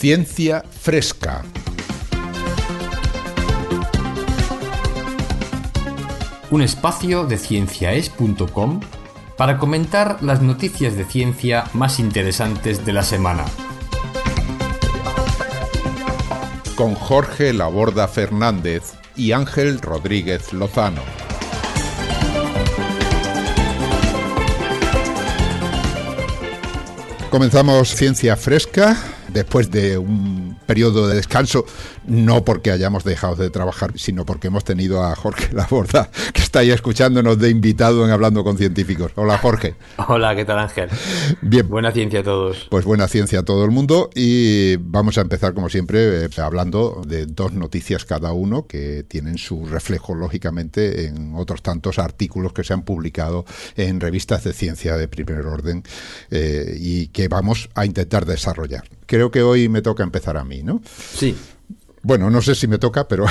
Ciencia Fresca. Un espacio de cienciaes.com para comentar las noticias de ciencia más interesantes de la semana. Con Jorge Laborda Fernández y Ángel Rodríguez Lozano. Comenzamos Ciencia Fresca después de un periodo de descanso, no porque hayamos dejado de trabajar, sino porque hemos tenido a Jorge Laborda, que está ahí escuchándonos de invitado en Hablando con Científicos. Hola, Jorge. Hola, ¿qué tal, Ángel? Bien. Buena ciencia a todos. Pues buena ciencia a todo el mundo, y vamos a empezar, como siempre, hablando de dos noticias cada uno que tienen su reflejo, lógicamente, en otros tantos artículos que se han publicado en revistas de ciencia de primer orden y que vamos a intentar desarrollar. Creo que hoy me toca empezar a mí, ¿no? Sí. Bueno, no sé si me toca, pero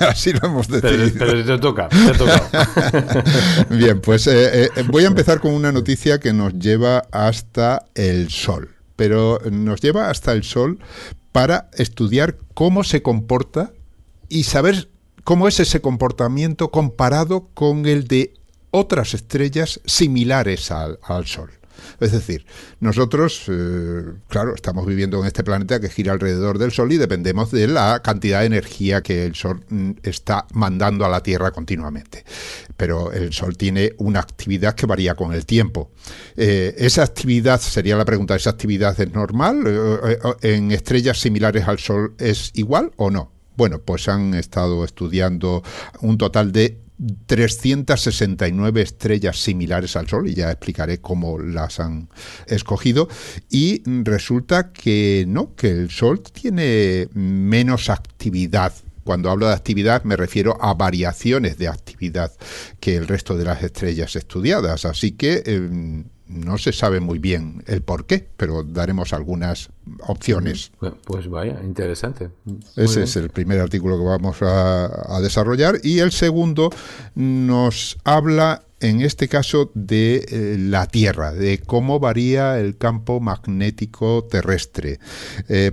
así lo hemos decidido. Pero te toca, te ha tocado. Bien, pues voy a empezar con una noticia que nos lleva hasta el Sol. Pero nos lleva hasta el Sol para estudiar cómo se comporta y saber cómo es ese comportamiento comparado con el de otras estrellas similares al Sol. Es decir, nosotros, claro, estamos viviendo en este planeta que gira alrededor del Sol y dependemos de la cantidad de energía que el Sol está mandando a la Tierra continuamente. Pero el Sol tiene una actividad que varía con el tiempo. ¿Esa actividad, sería la pregunta, esa actividad es normal? ¿En estrellas similares al Sol es igual o no? Bueno, pues han estado estudiando un total de 369 estrellas similares al Sol, y ya explicaré cómo las han escogido, y resulta que no, que el Sol tiene menos actividad. Cuando hablo de actividad me refiero a variaciones de actividad que el resto de las estrellas estudiadas, así que no se sabe muy bien el por qué, pero daremos algunas opciones. Pues vaya, interesante. Ese es el primer artículo que vamos a desarrollar, y el segundo nos habla, en este caso, de la Tierra, de cómo varía el campo magnético terrestre,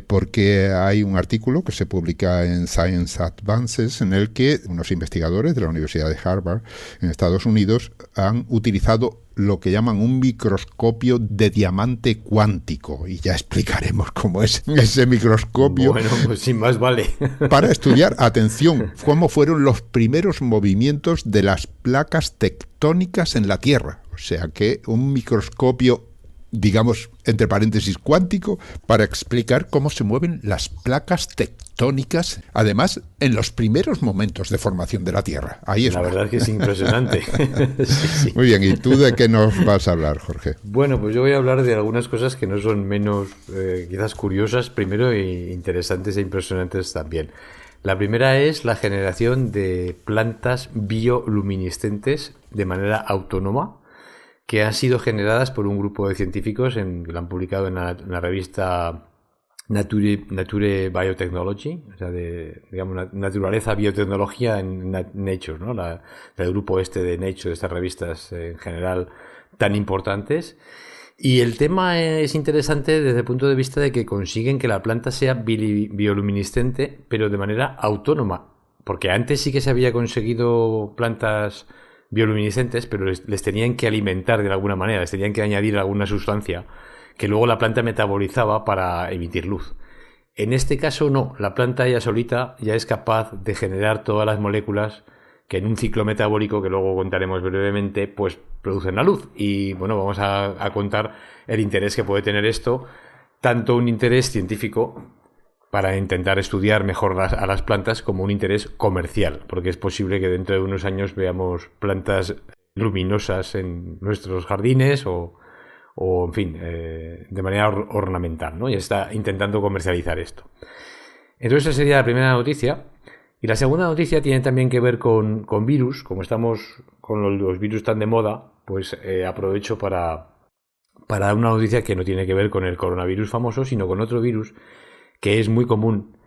porque hay un artículo que se publica en Science Advances en el que unos investigadores de la Universidad de Harvard en Estados Unidos han utilizado lo que llaman un microscopio de diamante cuántico, y ya explicaremos cómo es ese microscopio. Bueno, pues sin más vale. Para estudiar, atención, cómo fueron los primeros movimientos de las placas tectónicas en la Tierra. O sea que un microscopio, digamos, entre paréntesis, cuántico, para explicar cómo se mueven las placas tectónicas, además, en los primeros momentos de formación de la Tierra. Ahí es. La verdad es que es impresionante. Sí. Muy bien, ¿y tú de qué nos vas a hablar, Jorge? Bueno, pues yo voy a hablar de algunas cosas que no son menos, quizás curiosas, primero, e interesantes e impresionantes también. La primera es la generación de plantas bioluminiscentes de manera autónoma, que han sido generadas por un grupo de científicos que lo han publicado en la revista Nature Biotechnology, o sea, digamos, naturaleza, biotecnología en Nature, ¿no? El grupo de Nature, de estas revistas en general tan importantes. Y el tema es interesante desde el punto de vista de que consiguen que la planta sea bioluminiscente, pero de manera autónoma, porque antes sí que se había conseguido plantas bioluminiscentes, pero les tenían que alimentar de alguna manera, les tenían que añadir alguna sustancia que luego la planta metabolizaba para emitir luz. En este caso no, la planta ella solita ya es capaz de generar todas las moléculas que en un ciclo metabólico, que luego contaremos brevemente, pues producen la luz. Y bueno, vamos a contar el interés que puede tener esto, tanto un interés científico para intentar estudiar mejor a las plantas, como un interés comercial, porque es posible que dentro de unos años veamos plantas luminosas en nuestros jardines o en fin, de manera ornamental, ¿no? Y está intentando comercializar esto. Entonces esa sería la primera noticia. Y la segunda noticia tiene también que ver con virus. Como estamos con los virus tan de moda, pues aprovecho para dar una noticia que no tiene que ver con el coronavirus famoso, sino con otro virus que es muy común,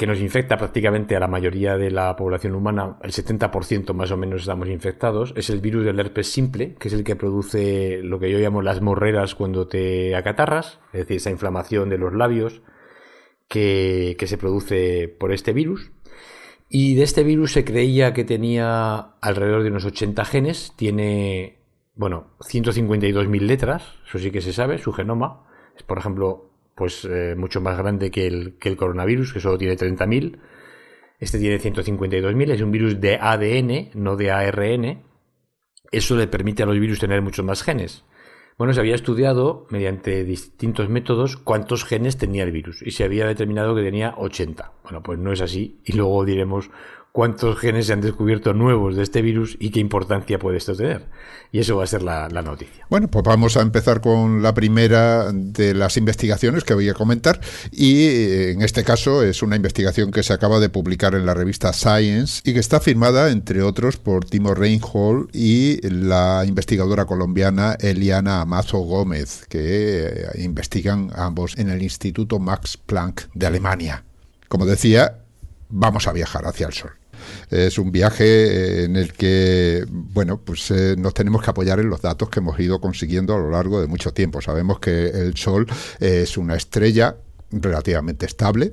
que nos infecta prácticamente a la mayoría de la población humana, el 70% más o menos estamos infectados. Es el virus del herpes simple, que es el que produce lo que yo llamo las morreras cuando te acatarras, es decir, esa inflamación de los labios, que se produce por este virus. Y de este virus se creía que tenía alrededor de unos 80 genes. Tiene, 152.000 letras, eso sí que se sabe, su genoma. Es, por ejemplo, mucho más grande que el coronavirus, que solo tiene 30.000. Este tiene 152.000, es un virus de ADN, no de ARN. Eso le permite a los virus tener muchos más genes. Bueno, se había estudiado mediante distintos métodos cuántos genes tenía el virus y se había determinado que tenía 80. Bueno, pues no es así y luego diremos cuántos genes se han descubierto nuevos de este virus y qué importancia puede esto tener. Y eso va a ser la noticia. Bueno, pues vamos a empezar con la primera de las investigaciones que voy a comentar y en este caso es una investigación que se acaba de publicar en la revista Science y que está firmada, entre otros, por Timo Reinhold y la investigadora colombiana Eliana Amazo Gómez, que investigan ambos en el Instituto Max Planck de Alemania. Como decía, vamos a viajar hacia el Sol. Es un viaje en el que, nos tenemos que apoyar en los datos que hemos ido consiguiendo a lo largo de mucho tiempo. Sabemos que el Sol es una estrella relativamente estable,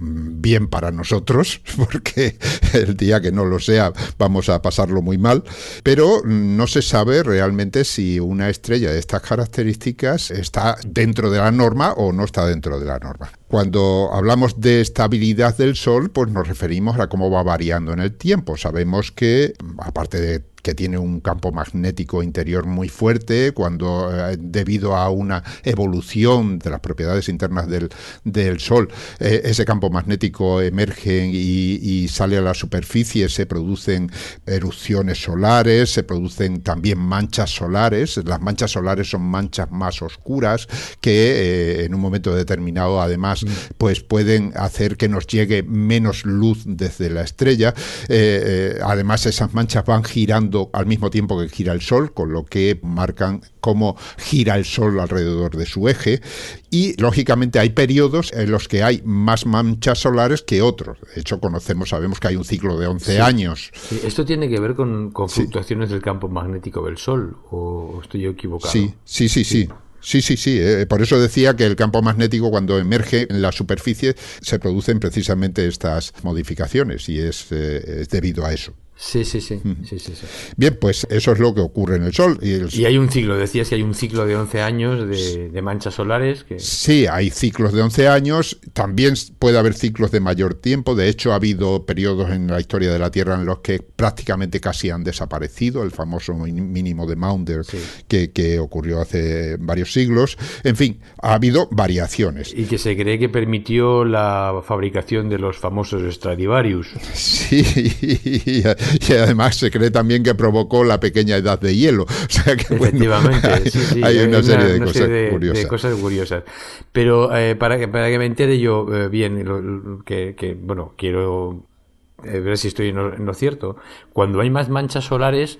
bien para nosotros, porque el día que no lo sea vamos a pasarlo muy mal, pero no se sabe realmente si una estrella de estas características está dentro de la norma o no está dentro de la norma. Cuando hablamos de estabilidad del Sol, pues nos referimos a cómo va variando en el tiempo. Sabemos que, aparte de que tiene un campo magnético interior muy fuerte, cuando debido a una evolución de las propiedades internas del Sol, ese campo magnético emerge y sale a la superficie, se producen erupciones solares, se producen también manchas solares. Las manchas solares son manchas más oscuras que en un momento determinado, además, pues pueden hacer que nos llegue menos luz desde la estrella. Además, esas manchas van girando al mismo tiempo que gira el Sol, con lo que marcan cómo gira el Sol alrededor de su eje, y lógicamente hay periodos en los que hay más manchas solares que otros. De hecho, sabemos que hay un ciclo de 11 años. Sí. ¿Esto tiene que ver con fluctuaciones del campo magnético del Sol o estoy yo equivocado? Sí. Sí. Por eso decía que el campo magnético, cuando emerge en la superficie, se producen precisamente estas modificaciones y es debido a eso. Sí. Bien, pues eso es lo que ocurre en el Sol. Y hay un ciclo, decías que hay un ciclo de 11 años de manchas solares. Sí, hay ciclos de 11 años, también puede haber ciclos de mayor tiempo. De hecho, ha habido periodos en la historia de la Tierra en los que prácticamente casi han desaparecido, el famoso mínimo de Maunder, que ocurrió hace varios siglos. En fin, ha habido variaciones. Y que se cree que permitió la fabricación de los famosos Stradivarius. Sí, y además se cree también que provocó la pequeña edad de hielo. O sea que, efectivamente, hay una serie de cosas curiosas. De cosas curiosas. Pero para que me entere yo bien, quiero ver si estoy en lo cierto. Cuando hay más manchas solares,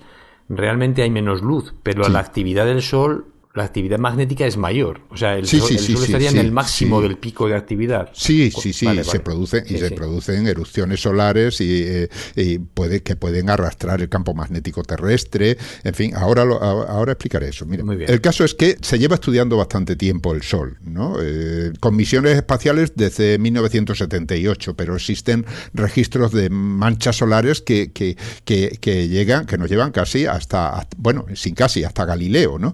realmente hay menos luz, pero la actividad del Sol, la actividad magnética es mayor. O sea, el Sol estaría en el máximo del pico de actividad. Sí. Se producen erupciones solares y pueden arrastrar el campo magnético terrestre. En fin, ahora explicaré eso. Mira, el caso es que se lleva estudiando bastante tiempo el Sol, ¿no? Con misiones espaciales desde 1978, pero existen registros de manchas solares que nos llevan casi hasta Galileo, ¿no?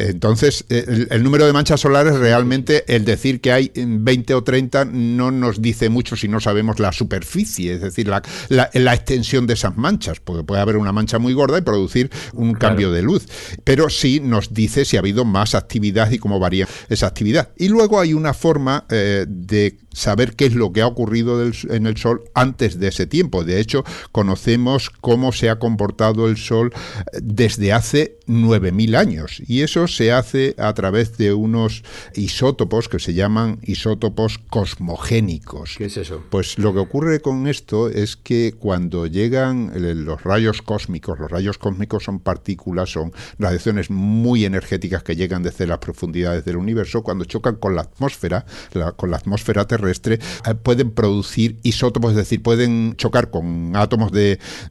Entonces, el número de manchas solares realmente, el decir que hay 20 o 30 no nos dice mucho si no sabemos la superficie, es decir, la extensión de esas manchas, porque puede haber una mancha muy gorda y producir un cambio de luz, pero sí nos dice si ha habido más actividad y cómo varía esa actividad. Y luego hay una forma de saber qué es lo que ha ocurrido en el Sol antes de ese tiempo. De hecho, conocemos cómo se ha comportado el Sol desde hace 9.000 años, y eso se hace a través de unos isótopos que se llaman isótopos cosmogénicos. ¿Qué es eso? Pues lo que ocurre con esto es que cuando llegan los rayos cósmicos son partículas, son radiaciones muy energéticas que llegan desde las profundidades del universo, cuando chocan con la atmósfera terrestre, pueden producir isótopos, es decir, pueden chocar con átomos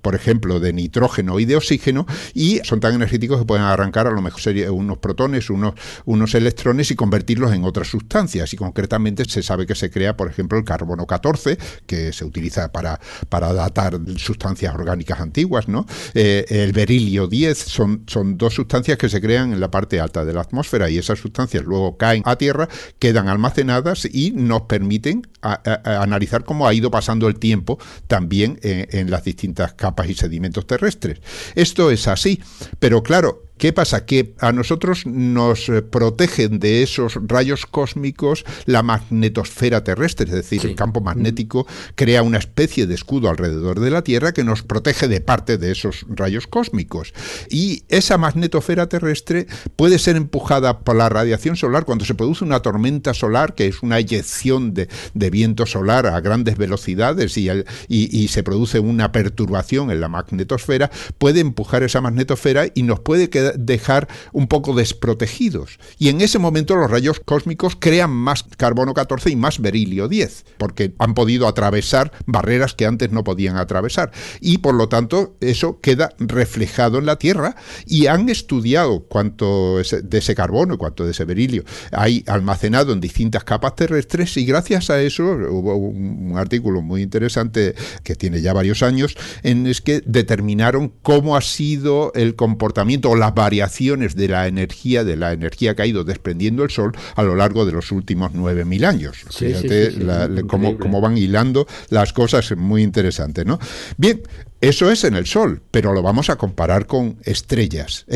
por ejemplo, de nitrógeno y de oxígeno, y son tan energéticos que pueden arrancar a lo mejor unos protones, unos electrones y convertirlos en otras sustancias. Y concretamente se sabe que se crea, por ejemplo, el carbono 14, que se utiliza para datar sustancias orgánicas antiguas, ¿no? El berilio 10 son dos sustancias que se crean en la parte alta de la atmósfera, y esas sustancias luego caen a tierra, quedan almacenadas y nos permiten analizar cómo ha ido pasando el tiempo también en las distintas capas y sedimentos terrestres. Esto es así, pero claro, ¿qué pasa? Que a nosotros nos protegen de esos rayos cósmicos la magnetosfera terrestre, es decir, sí, el campo magnético crea una especie de escudo alrededor de la Tierra que nos protege de parte de esos rayos cósmicos. Y esa magnetosfera terrestre puede ser empujada por la radiación solar cuando se produce una tormenta solar, que es una eyección de viento solar a grandes velocidades y se produce una perturbación en la magnetosfera, puede empujar esa magnetosfera y nos puede dejar un poco desprotegidos. Y en ese momento los rayos cósmicos crean más carbono 14 y más berilio 10, porque han podido atravesar barreras que antes no podían atravesar. Y por lo tanto, eso queda reflejado en la Tierra, y han estudiado cuánto de ese carbono y cuánto de ese berilio hay almacenado en distintas capas terrestres, y gracias a eso hubo un artículo muy interesante que tiene ya varios años, en el que determinaron cómo ha sido el comportamiento o las variaciones de la energía que ha ido desprendiendo el Sol a lo largo de los últimos 9.000 años. Sí, Fíjate cómo van hilando las cosas, muy interesante, ¿no? Bien, eso es en el Sol, pero lo vamos a comparar con estrellas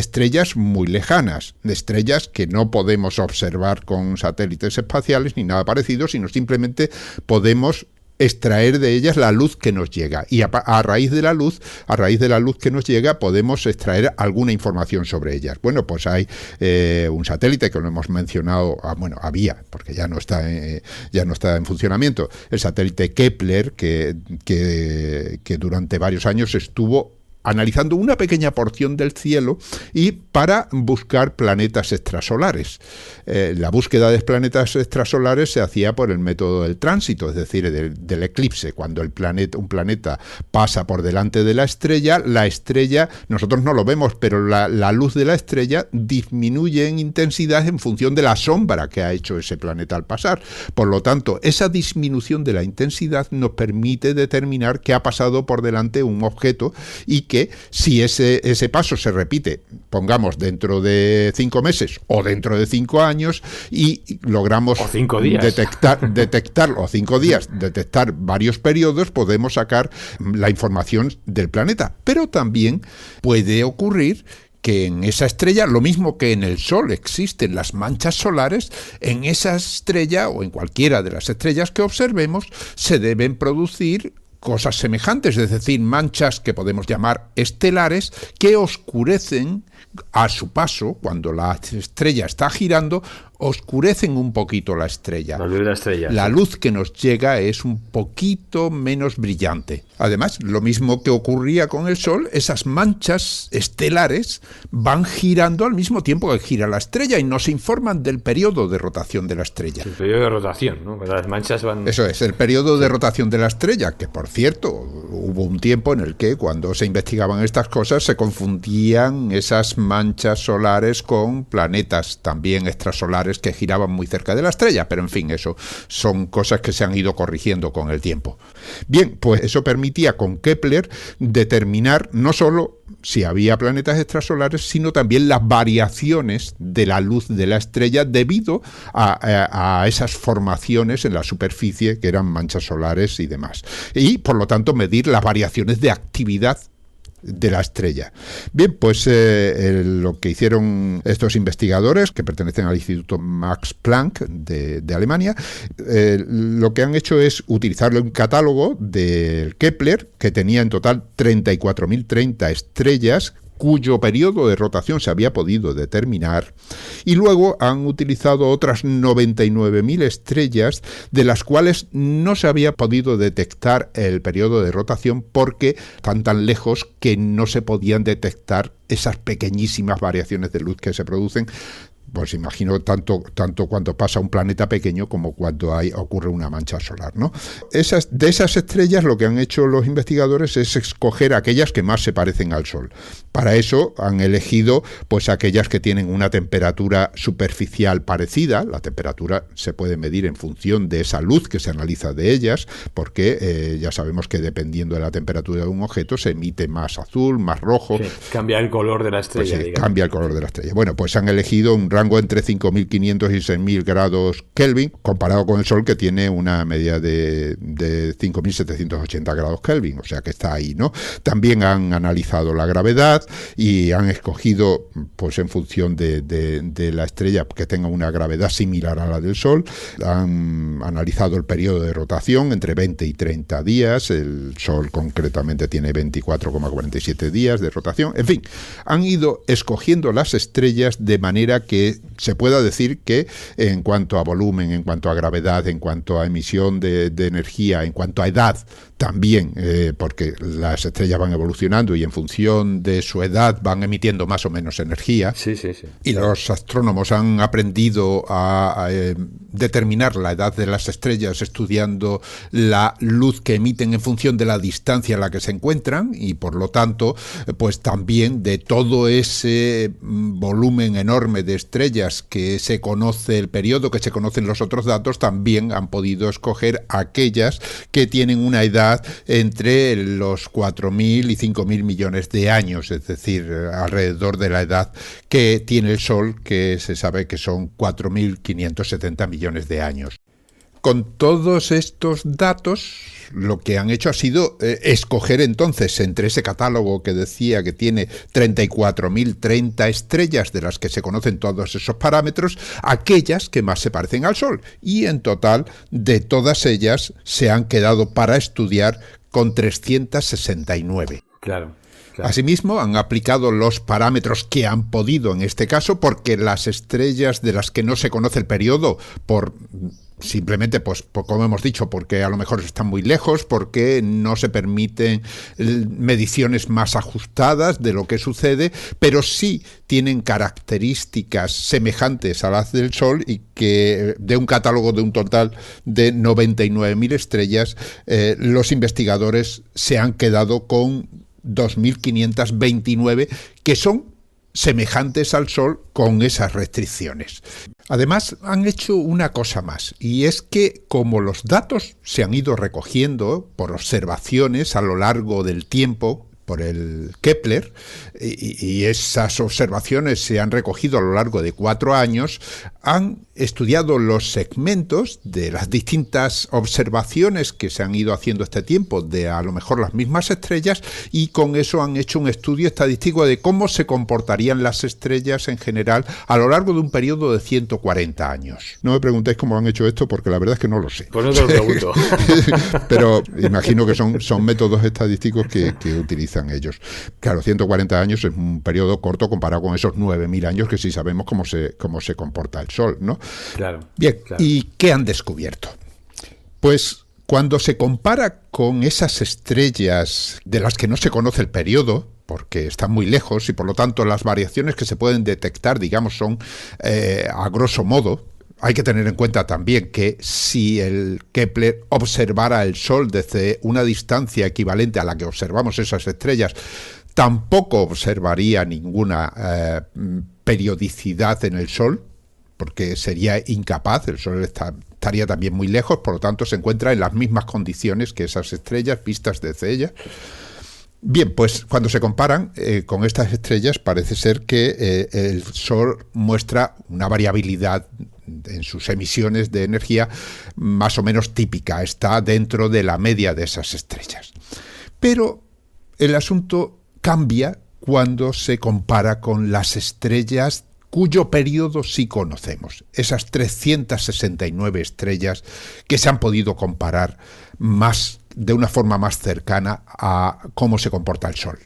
muy lejanas, estrellas que no podemos observar con satélites espaciales ni nada parecido, sino simplemente podemos extraer de ellas la luz que nos llega, y a raíz de la luz que nos llega podemos extraer alguna información sobre ellas. Bueno, pues hay un satélite que lo hemos mencionado, había, porque ya no está en funcionamiento, el satélite Kepler, que durante varios años estuvo analizando una pequeña porción del cielo y para buscar planetas extrasolares. La búsqueda de planetas extrasolares se hacía por el método del tránsito, es decir, del eclipse. Cuando un planeta pasa por delante de la estrella, nosotros no lo vemos, pero la luz de la estrella disminuye en intensidad en función de la sombra que ha hecho ese planeta al pasar. Por lo tanto, esa disminución de la intensidad nos permite determinar que ha pasado por delante un objeto, y que si ese paso se repite, pongamos dentro de 5 meses o dentro de 5 años, y logramos o 5 días. detectar varios periodos, podemos sacar la información del planeta. Pero también puede ocurrir que en esa estrella, lo mismo que en el Sol existen las manchas solares, en esa estrella o en cualquiera de las estrellas que observemos se deben producir cosas semejantes, es decir, manchas que podemos llamar estelares, que oscurecen a su paso, cuando la estrella está girando, oscurecen un poquito la estrella. La luz de la estrella. La luz que nos llega es un poquito menos brillante. Además, lo mismo que ocurría con el Sol, esas manchas estelares van girando al mismo tiempo que gira la estrella y nos informan del periodo de rotación de la estrella. El periodo de rotación, ¿no? Las manchas van... Eso es, el periodo de rotación de la estrella, que por cierto, hubo un tiempo en el que cuando se investigaban estas cosas se confundían esas manchas solares con planetas también extrasolares que giraban muy cerca de la estrella, pero en fin, eso son cosas que se han ido corrigiendo con el tiempo. Bien, pues eso permitía con Kepler determinar no solo si había planetas extrasolares, sino también las variaciones de la luz de la estrella debido a esas formaciones en la superficie que eran manchas solares y demás. Y, por lo tanto, medir las variaciones de actividad de la estrella. Bien, pues lo que hicieron estos investigadores que pertenecen al Instituto Max Planck de Alemania, lo que han hecho es utilizar un catálogo del Kepler que tenía en total 34.030 estrellas cuyo periodo de rotación se había podido determinar, y luego han utilizado otras 99.000 estrellas de las cuales no se había podido detectar el periodo de rotación porque están tan lejos que no se podían detectar esas pequeñísimas variaciones de luz que se producen pues imagino tanto cuando pasa un planeta pequeño como cuando ocurre una mancha solar, ¿no? De esas estrellas lo que han hecho los investigadores es escoger aquellas que más se parecen al Sol. Para eso han elegido pues aquellas que tienen una temperatura superficial parecida. La temperatura se puede medir en función de esa luz que se analiza de ellas, porque ya sabemos que dependiendo de la temperatura de un objeto se emite más azul, más rojo. Sí, cambia el color de la estrella. Pues sí, cambia el color de la estrella. Bueno, pues han elegido un rango entre 5.500 y 6.000 grados Kelvin, comparado con el Sol, que tiene una media de 5.780 grados Kelvin, o sea que está ahí, ¿no? También han analizado la gravedad y han escogido, pues en función de la estrella que tenga una gravedad similar a la del Sol, han analizado el periodo de rotación entre 20 y 30 días, el Sol concretamente tiene 24,47 días de rotación, en fin, han ido escogiendo las estrellas de manera que se pueda decir que en cuanto a volumen, en cuanto a gravedad, en cuanto a emisión de energía, en cuanto a edad, también, porque las estrellas van evolucionando y en función de su edad van emitiendo más o menos energía. Sí. Y los astrónomos han aprendido a determinar la edad de las estrellas estudiando la luz que emiten en función de la distancia en la que se encuentran y por lo tanto, pues también de todo ese volumen enorme de estrellas que se conoce el periodo, que se conocen los otros datos, también han podido escoger aquellas que tienen una edad entre los 4.000 y 5.000 millones de años, es decir, alrededor de la edad que tiene el Sol, que se sabe que son 4.570 millones de años. Con todos estos datos, lo que han hecho ha sido escoger entonces entre ese catálogo que decía que tiene 34.030 estrellas de las que se conocen todos esos parámetros, aquellas que más se parecen al Sol. Y en total, de todas ellas, se han quedado para estudiar con 369. Claro. Asimismo, han aplicado los parámetros que han podido en este caso, porque las estrellas de las que no se conoce el periodo, simplemente, pues, como hemos dicho, porque a lo mejor están muy lejos, porque no se permiten mediciones más ajustadas de lo que sucede, pero sí tienen características semejantes a las del Sol y que de un catálogo de un total de 99.000 estrellas, los investigadores se han quedado con 2.529 que son semejantes al Sol con esas restricciones. Además, han hecho una cosa más, y es que como los datos se han ido recogiendo por observaciones a lo largo del tiempo, por el Kepler, y esas observaciones se han recogido a lo largo de 4 años, han estudiado los segmentos de las distintas observaciones que se han ido haciendo este tiempo de a lo mejor las mismas estrellas, y con eso han hecho un estudio estadístico de cómo se comportarían las estrellas en general a lo largo de un periodo de 140 años. No me preguntéis cómo han hecho esto, porque la verdad es que no lo sé. Pues no te lo pregunto. Pero imagino que son métodos estadísticos que utilizan ellos. Claro, 140 años es un periodo corto comparado con esos 9.000 años que sí sabemos cómo se comporta el Sol, ¿no? Claro. Bien, claro. ¿Y qué han descubierto? Pues cuando se compara con esas estrellas de las que no se conoce el periodo, porque están muy lejos y por lo tanto las variaciones que se pueden detectar, digamos, son a grosso modo. Hay que tener en cuenta también que si el Kepler observara el Sol desde una distancia equivalente a la que observamos esas estrellas, tampoco observaría ninguna periodicidad en el Sol, porque sería incapaz, el Sol estaría también muy lejos, por lo tanto se encuentra en las mismas condiciones que esas estrellas vistas desde ellas. Bien, pues cuando se comparan con estas estrellas parece ser que el Sol muestra una variabilidad en sus emisiones de energía más o menos típica, está dentro de la media de esas estrellas. Pero el asunto cambia cuando se compara con las estrellas cuyo periodo sí conocemos, esas 369 estrellas que se han podido comparar de una forma más cercana a cómo se comporta el Sol.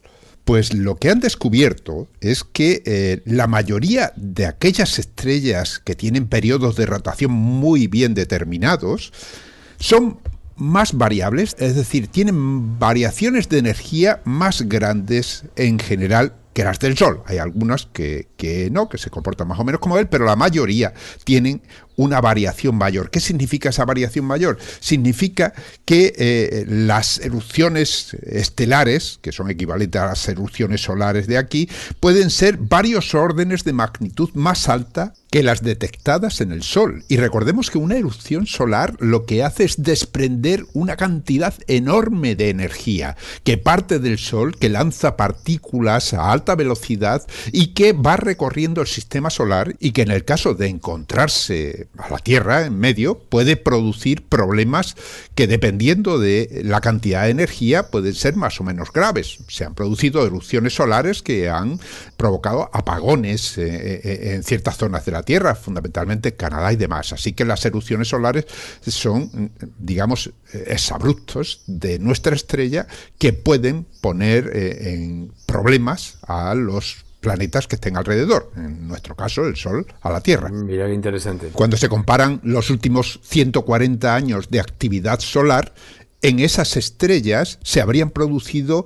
Pues lo que han descubierto es que la mayoría de aquellas estrellas que tienen periodos de rotación muy bien determinados son más variables, es decir, tienen variaciones de energía más grandes en general que las del Sol. Hay algunas que no, que se comportan más o menos como él, pero la mayoría tienen una variación mayor. ¿Qué significa esa variación mayor? Significa que las erupciones estelares, que son equivalentes a las erupciones solares de aquí, pueden ser varios órdenes de magnitud más alta que las detectadas en el Sol. Y recordemos que una erupción solar lo que hace es desprender una cantidad enorme de energía que parte del Sol, que lanza partículas a alta velocidad y que va recorriendo el sistema solar, y que en el caso de encontrarse a la Tierra en medio puede producir problemas que, dependiendo de la cantidad de energía, pueden ser más o menos graves. Se han producido erupciones solares que han provocado apagones en ciertas zonas de la Tierra, fundamentalmente Canadá y demás. Así que las erupciones solares son, digamos, exabruptos de nuestra estrella que pueden poner en problemas a los planetas que estén alrededor, en nuestro caso el Sol a la Tierra. Mira qué interesante. Cuando se comparan los últimos 140 años de actividad solar, en esas estrellas se habrían producido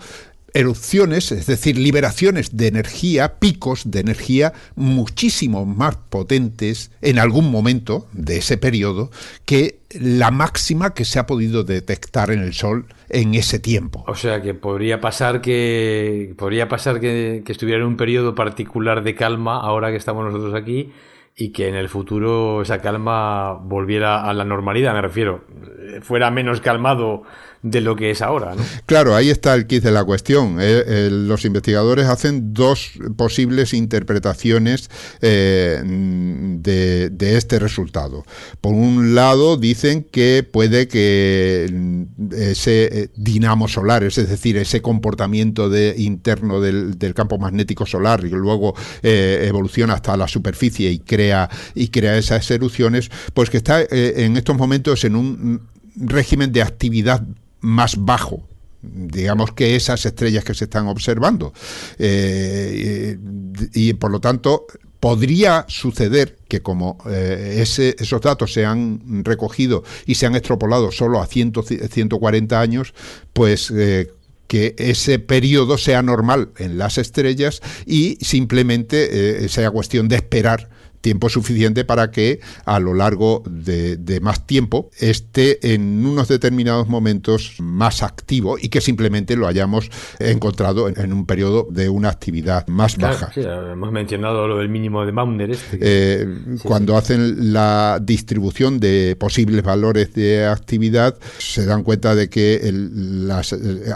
erupciones, es decir, liberaciones de energía, picos de energía muchísimo más potentes en algún momento de ese periodo que la máxima que se ha podido detectar en el Sol en ese tiempo. O sea que podría pasar que estuviera en un periodo particular de calma ahora que estamos nosotros aquí, y que en el futuro esa calma volviera a la normalidad, me refiero, fuera menos calmado de lo que es ahora, ¿no? Claro, ahí está el quid de la cuestión. Los investigadores hacen dos posibles interpretaciones de este resultado. Por un lado, dicen que puede que ese dinamo solar, es decir, ese comportamiento interno del campo magnético solar, y luego evoluciona hasta la superficie y crea esas erupciones, pues que está en estos momentos en un régimen de actividad más bajo, digamos, que esas estrellas que se están observando, y por lo tanto podría suceder que, como esos datos se han recogido y se han extrapolado solo a 140 años, pues que ese periodo sea normal en las estrellas y simplemente sea cuestión de esperar tiempo suficiente para que a lo largo de más tiempo esté en unos determinados momentos más activo, y que simplemente lo hayamos encontrado en un periodo de una actividad más baja. Sí, hemos mencionado lo del mínimo de Maunder. Cuando hacen la distribución de posibles valores de actividad, se dan cuenta de que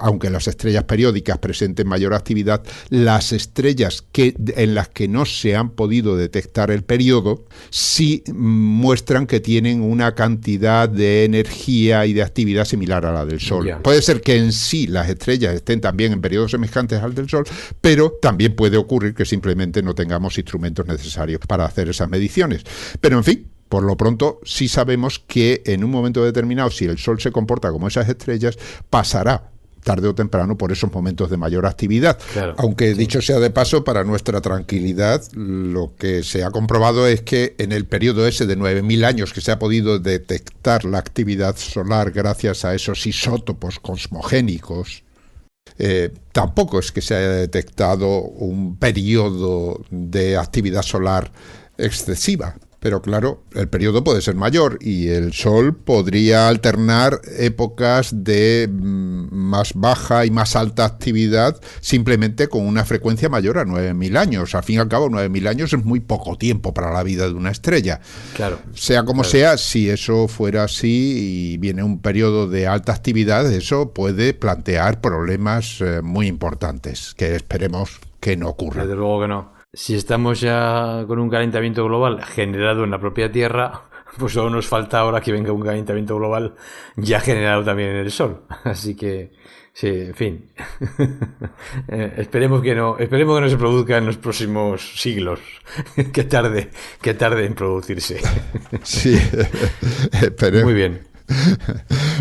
aunque las estrellas periódicas presenten mayor actividad, las estrellas en las que no se han podido detectar el periodo sí muestran que tienen una cantidad de energía y de actividad similar a la del Sol. Yeah. Puede ser que en sí las estrellas estén también en periodos semejantes al del Sol, pero también puede ocurrir que simplemente no tengamos instrumentos necesarios para hacer esas mediciones. Pero en fin, por lo pronto sí sabemos que en un momento determinado, si el Sol se comporta como esas estrellas, pasará tarde o temprano por esos momentos de mayor actividad. Claro, aunque dicho sea de paso, para nuestra tranquilidad, lo que se ha comprobado es que en el periodo ese de 9.000 años que se ha podido detectar la actividad solar gracias a esos isótopos cosmogénicos, tampoco es que se haya detectado un periodo de actividad solar excesiva. Pero claro, el periodo puede ser mayor y el Sol podría alternar épocas de más baja y más alta actividad simplemente con una frecuencia mayor a 9.000 años. Al fin y al cabo, 9.000 años es muy poco tiempo para la vida de una estrella. Claro. Sea como sea, si eso fuera así y viene un periodo de alta actividad, eso puede plantear problemas muy importantes, que esperemos que no ocurran. Desde luego que no. Si estamos ya con un calentamiento global generado en la propia Tierra, pues solo nos falta ahora que venga un calentamiento global ya generado también en el Sol. Así que, sí, en fin. Esperemos que no se produzca en los próximos siglos. que tarde en producirse. Sí, esperemos. Muy bien.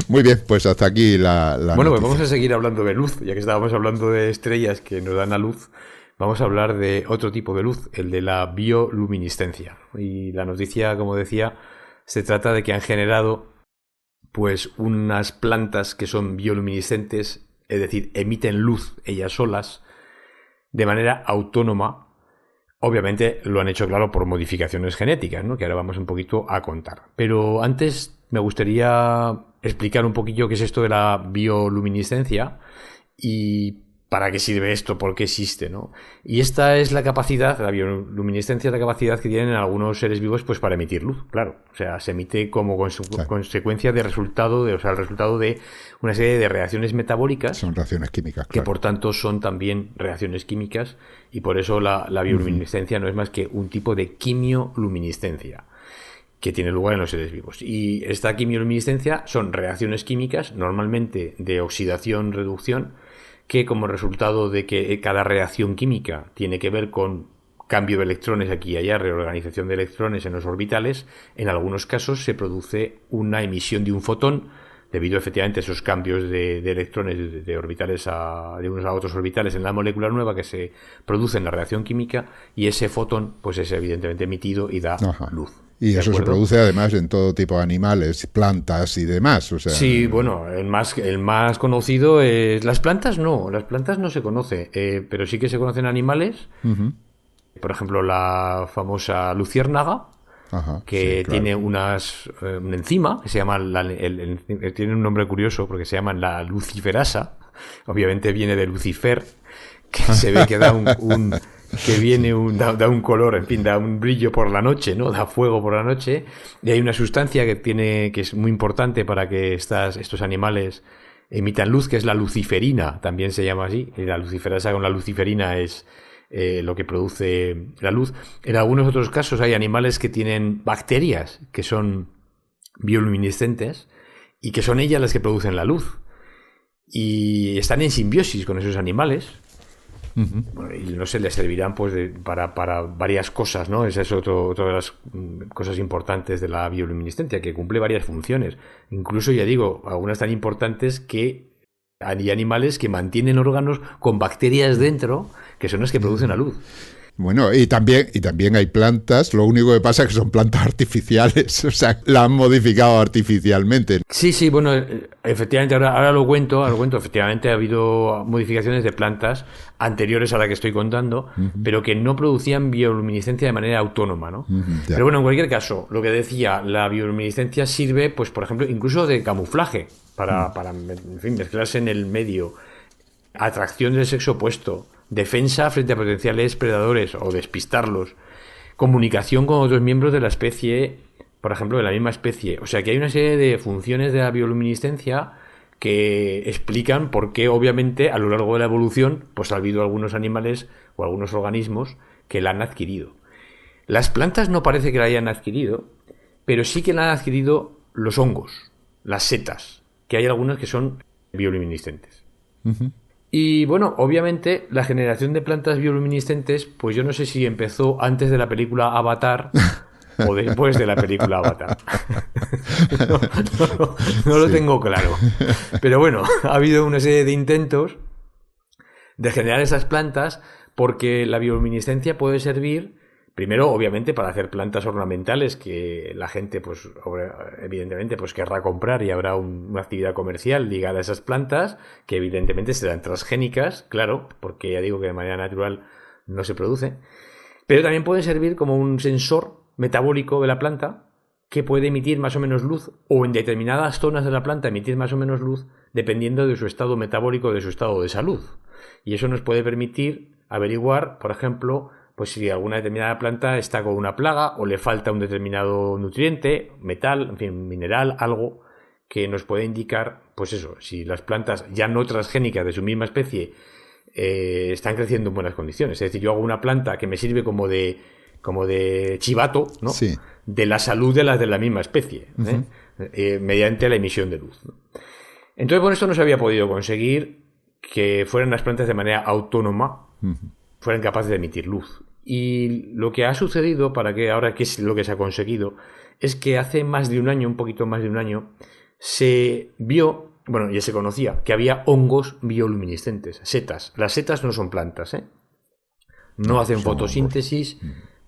Muy bien, pues hasta aquí la Bueno, noticia. pues vamos a seguir hablando de luz, ya que estábamos hablando de estrellas que nos dan la luz. Vamos a hablar de otro tipo de luz, el de la bioluminiscencia. Y la noticia, como decía, se trata de que han generado pues unas plantas que son bioluminiscentes, es decir, emiten luz ellas solas, de manera autónoma. Obviamente lo han hecho, claro, por modificaciones genéticas, ¿no? Que ahora vamos un poquito a contar. Pero antes me gustaría explicar un poquillo qué es esto de la bioluminiscencia y para qué sirve esto, por qué existe, ¿no? Y esta es la capacidad, la bioluminiscencia es la capacidad que tienen algunos seres vivos pues para emitir luz, claro. O sea, se emite como consecuencia de resultado, o sea, el resultado de una serie de reacciones metabólicas. Son reacciones químicas, que por tanto son también reacciones químicas, y por eso la bioluminiscencia no es más que un tipo de quimioluminiscencia que tiene lugar en los seres vivos. Y esta quimioluminiscencia son reacciones químicas, normalmente de oxidación-reducción, que como resultado de que cada reacción química tiene que ver con cambio de electrones aquí y allá, reorganización de electrones en los orbitales, en algunos casos se produce una emisión de un fotón debido efectivamente a esos cambios de electrones de orbitales de unos a otros orbitales en la molécula nueva que se produce en la reacción química, y ese fotón pues es evidentemente emitido y da luz. Y eso se produce además en todo tipo de animales, plantas y demás. O sea, sí, bueno, el más conocido es... Las plantas no se conoce, pero sí que se conocen animales. Por ejemplo, la famosa luciérnaga, que tiene una enzima que se llama, tiene un nombre curioso porque se llama la luciferasa. Obviamente viene de Lucifer, que se ve que da da un color, en fin, da un brillo por la noche, ¿no? Da fuego por la noche. Y hay una sustancia que es muy importante para que estos animales emitan luz, que es la luciferina, también se llama así. Y la luciferasa con la luciferina es lo que produce la luz. En algunos otros casos hay animales que tienen bacterias que son bioluminiscentes y que son ellas las que producen la luz. Y están en simbiosis con esos animales. Bueno, y no sé, les servirán pues para varias cosas, ¿no? Esa es otra de las cosas importantes de la bioluminiscencia, que cumple varias funciones. Incluso, ya digo, algunas tan importantes que hay animales que mantienen órganos con bacterias dentro, que son las que producen la luz. Bueno, y también hay plantas, lo único que pasa es que son plantas artificiales, o sea, la han modificado artificialmente. Sí, bueno, efectivamente, ahora lo cuento, efectivamente ha habido modificaciones de plantas anteriores a la que estoy contando, pero que no producían bioluminiscencia de manera autónoma, ¿no? Pero bueno, en cualquier caso, lo que decía, la bioluminiscencia sirve, pues por ejemplo, incluso de camuflaje, para en fin, mezclarse en el medio, atracción del sexo opuesto, defensa frente a potenciales predadores o despistarlos, comunicación con otros miembros de la especie, por ejemplo, de la misma especie. O sea que hay una serie de funciones de la bioluminiscencia que explican por qué, obviamente, a lo largo de la evolución, pues ha habido algunos animales o algunos organismos que la han adquirido. Las plantas no parece que la hayan adquirido, pero sí que la han adquirido los hongos, las setas, que hay algunos que son bioluminiscentes. Y bueno, obviamente la generación de plantas bioluminiscentes, pues yo no sé si empezó antes de la película Avatar o después de la película Avatar. No lo tengo claro. Pero bueno, ha habido una serie de intentos de generar esas plantas porque la bioluminiscencia puede servir, primero, obviamente, para hacer plantas ornamentales que la gente, pues, evidentemente, pues querrá comprar, y habrá una actividad comercial ligada a esas plantas que, evidentemente, serán transgénicas, claro, porque ya digo que de manera natural no se produce. Pero también puede servir como un sensor metabólico de la planta que puede emitir más o menos luz, o en determinadas zonas de la planta emitir más o menos luz, dependiendo de su estado metabólico, de su estado de salud. Y eso nos puede permitir averiguar, por ejemplo, pues si alguna determinada planta está con una plaga o le falta un determinado nutriente, metal, en fin, mineral, algo que nos puede indicar, pues eso, si las plantas ya no transgénicas de su misma especie están creciendo en buenas condiciones. Es decir, yo hago una planta que me sirve como de chivato, ¿no? Sí. De la salud de las de la misma especie, mediante la emisión de luz, ¿no? Entonces, por esto no se había podido conseguir que fueran las plantas de manera autónoma, fueran capaces de emitir luz. Y lo que ha sucedido, ¿qué es lo que se ha conseguido? Es que hace más de un año, un poquito más de un año, se vio, bueno, ya se conocía, que había hongos bioluminiscentes, setas. Las setas no son plantas, no hacen fotosíntesis.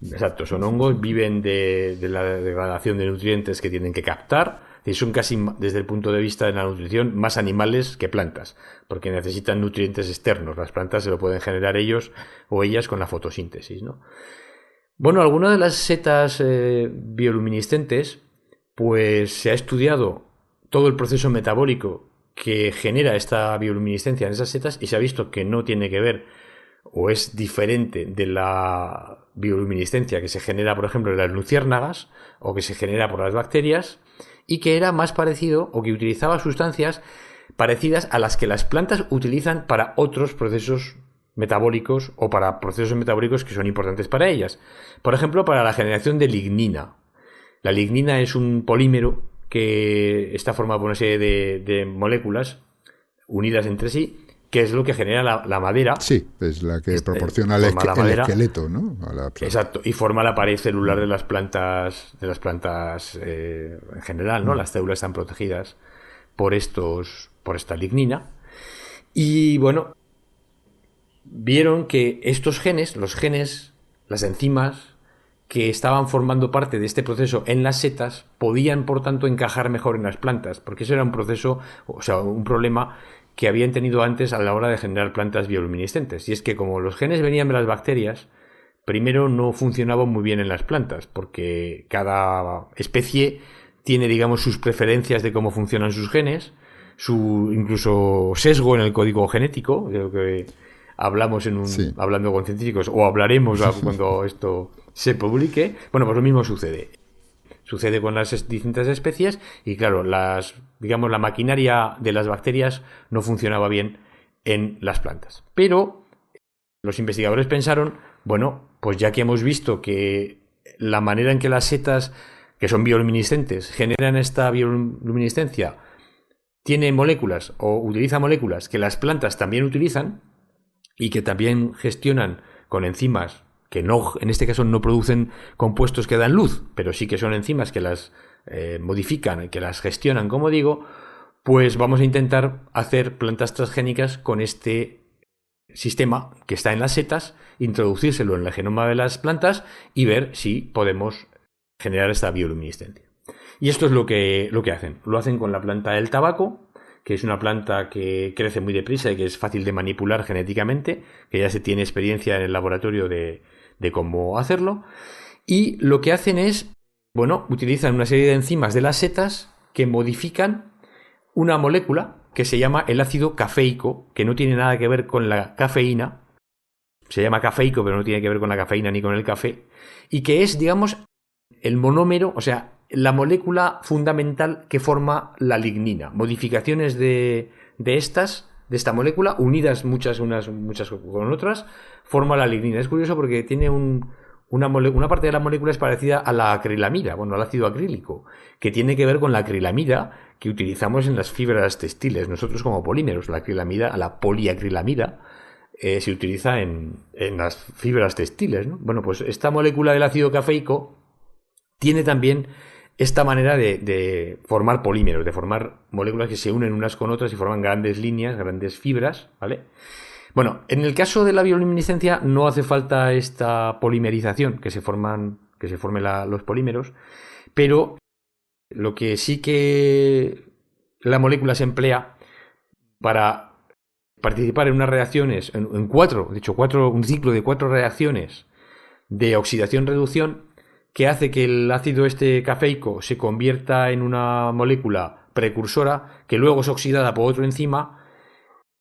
Exacto, son hongos, viven de la degradación de nutrientes que tienen que captar, Y son casi, desde el punto de vista de la nutrición, más animales que plantas, porque necesitan nutrientes externos. Las plantas se lo pueden generar ellos o ellas con la fotosíntesis, ¿no? Bueno, algunas de las setas bioluminiscentes, pues se ha estudiado todo el proceso metabólico que genera esta bioluminiscencia en esas setas y se ha visto que no tiene que ver o es diferente de la bioluminiscencia que se genera, por ejemplo, en las luciérnagas o que se genera por las bacterias, y que era más parecido o que utilizaba sustancias parecidas a las que las plantas utilizan para otros procesos metabólicos o para procesos metabólicos que son importantes para ellas. Por ejemplo, para la generación de lignina. La lignina es un polímero que está formado por una serie de moléculas unidas entre sí, que es lo que genera la madera. Sí, es la que proporciona el esqueleto, ¿no? Exacto, y forma la pared celular de las plantas en general, ¿no? Las células están protegidas por esta lignina. Y bueno, vieron que estos genes, las enzimas que estaban formando parte de este proceso en las setas, podían por tanto encajar mejor en las plantas, porque eso era un proceso, o sea, un problema que habían tenido antes a la hora de generar plantas bioluminiscentes. Y es que como los genes venían de las bacterias, primero no funcionaban muy bien en las plantas, porque cada especie tiene, digamos, sus preferencias de cómo funcionan sus genes, su incluso sesgo en el código genético, de lo que hablamos hablando con científicos, o hablaremos cuando esto se publique. Bueno, pues lo mismo sucede con las distintas especies y claro, la maquinaria de las bacterias no funcionaba bien en las plantas. Pero los investigadores pensaron, bueno, pues ya que hemos visto que la manera en que las setas, que son bioluminiscentes, generan esta bioluminiscencia, tiene moléculas o utiliza moléculas que las plantas también utilizan y que también gestionan con enzimas que no, en este caso no producen compuestos que dan luz, pero sí que son enzimas que las modifican, que las gestionan, como digo, pues vamos a intentar hacer plantas transgénicas con este sistema que está en las setas, introducírselo en el genoma de las plantas y ver si podemos generar esta bioluminiscencia. Y esto es lo que hacen. Lo hacen con la planta del tabaco, que es una planta que crece muy deprisa y que es fácil de manipular genéticamente, que ya se tiene experiencia en el laboratorio de cómo hacerlo. Y lo que hacen es, bueno, utilizan una serie de enzimas de las setas que modifican una molécula que se llama el ácido cafeico, que no tiene nada que ver con la cafeína. Se llama cafeico, pero no tiene que ver con la cafeína ni con el café. Y que es, digamos, el monómero, o sea, la molécula fundamental que forma la lignina. Modificaciones de esta molécula, unidas muchas con otras, forma la lignina. Es curioso porque tiene una parte de la molécula es parecida a la acrilamida, bueno, al ácido acrílico, que tiene que ver con la acrilamida que utilizamos en las fibras textiles. Nosotros como polímeros, la poliacrilamida, se utiliza en las fibras textiles, ¿no? Bueno, pues esta molécula del ácido cafeico tiene también esta manera de formar polímeros, de formar moléculas que se unen unas con otras y forman grandes líneas, grandes fibras, ¿vale? Bueno, en el caso de la bioluminiscencia no hace falta esta polimerización, que se formen los polímeros, pero lo que sí que la molécula se emplea para participar en unas reacciones, un ciclo de 4 reacciones de oxidación-reducción, que hace que el ácido cafeico se convierta en una molécula precursora que luego es oxidada por otra enzima.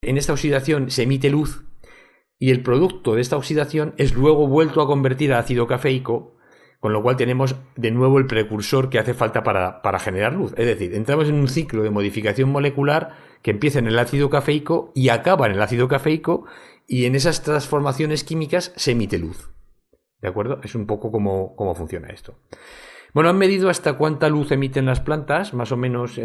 En esta oxidación se emite luz y el producto de esta oxidación es luego vuelto a convertir a ácido cafeico, con lo cual tenemos de nuevo el precursor que hace falta para generar luz. Es decir, entramos en un ciclo de modificación molecular que empieza en el ácido cafeico y acaba en el ácido cafeico, y en esas transformaciones químicas se emite luz. ¿De acuerdo? Es un poco cómo funciona esto. Bueno, han medido hasta cuánta luz emiten las plantas, más o menos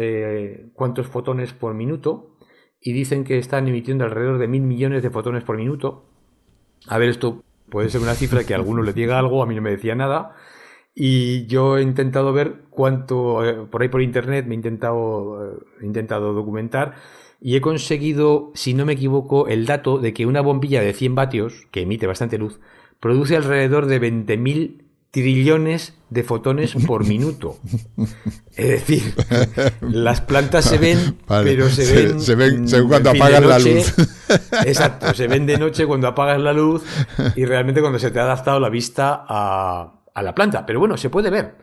cuántos fotones por minuto, y dicen que están emitiendo alrededor de 1.000 millones de fotones por minuto. A ver, esto puede ser una cifra que a alguno le diga algo, a mí no me decía nada, y yo he intentado ver cuánto, por ahí por internet he intentado documentar, y he conseguido, si no me equivoco, el dato de que una bombilla de 100 vatios, que emite bastante luz, produce alrededor de 20.000 trillones de fotones por minuto. Es decir, las plantas se ven, vale. pero se ven cuando apagas la luz. Exacto, se ven de noche cuando apagas la luz y realmente cuando se te ha adaptado la vista a la planta. Pero bueno, se puede ver.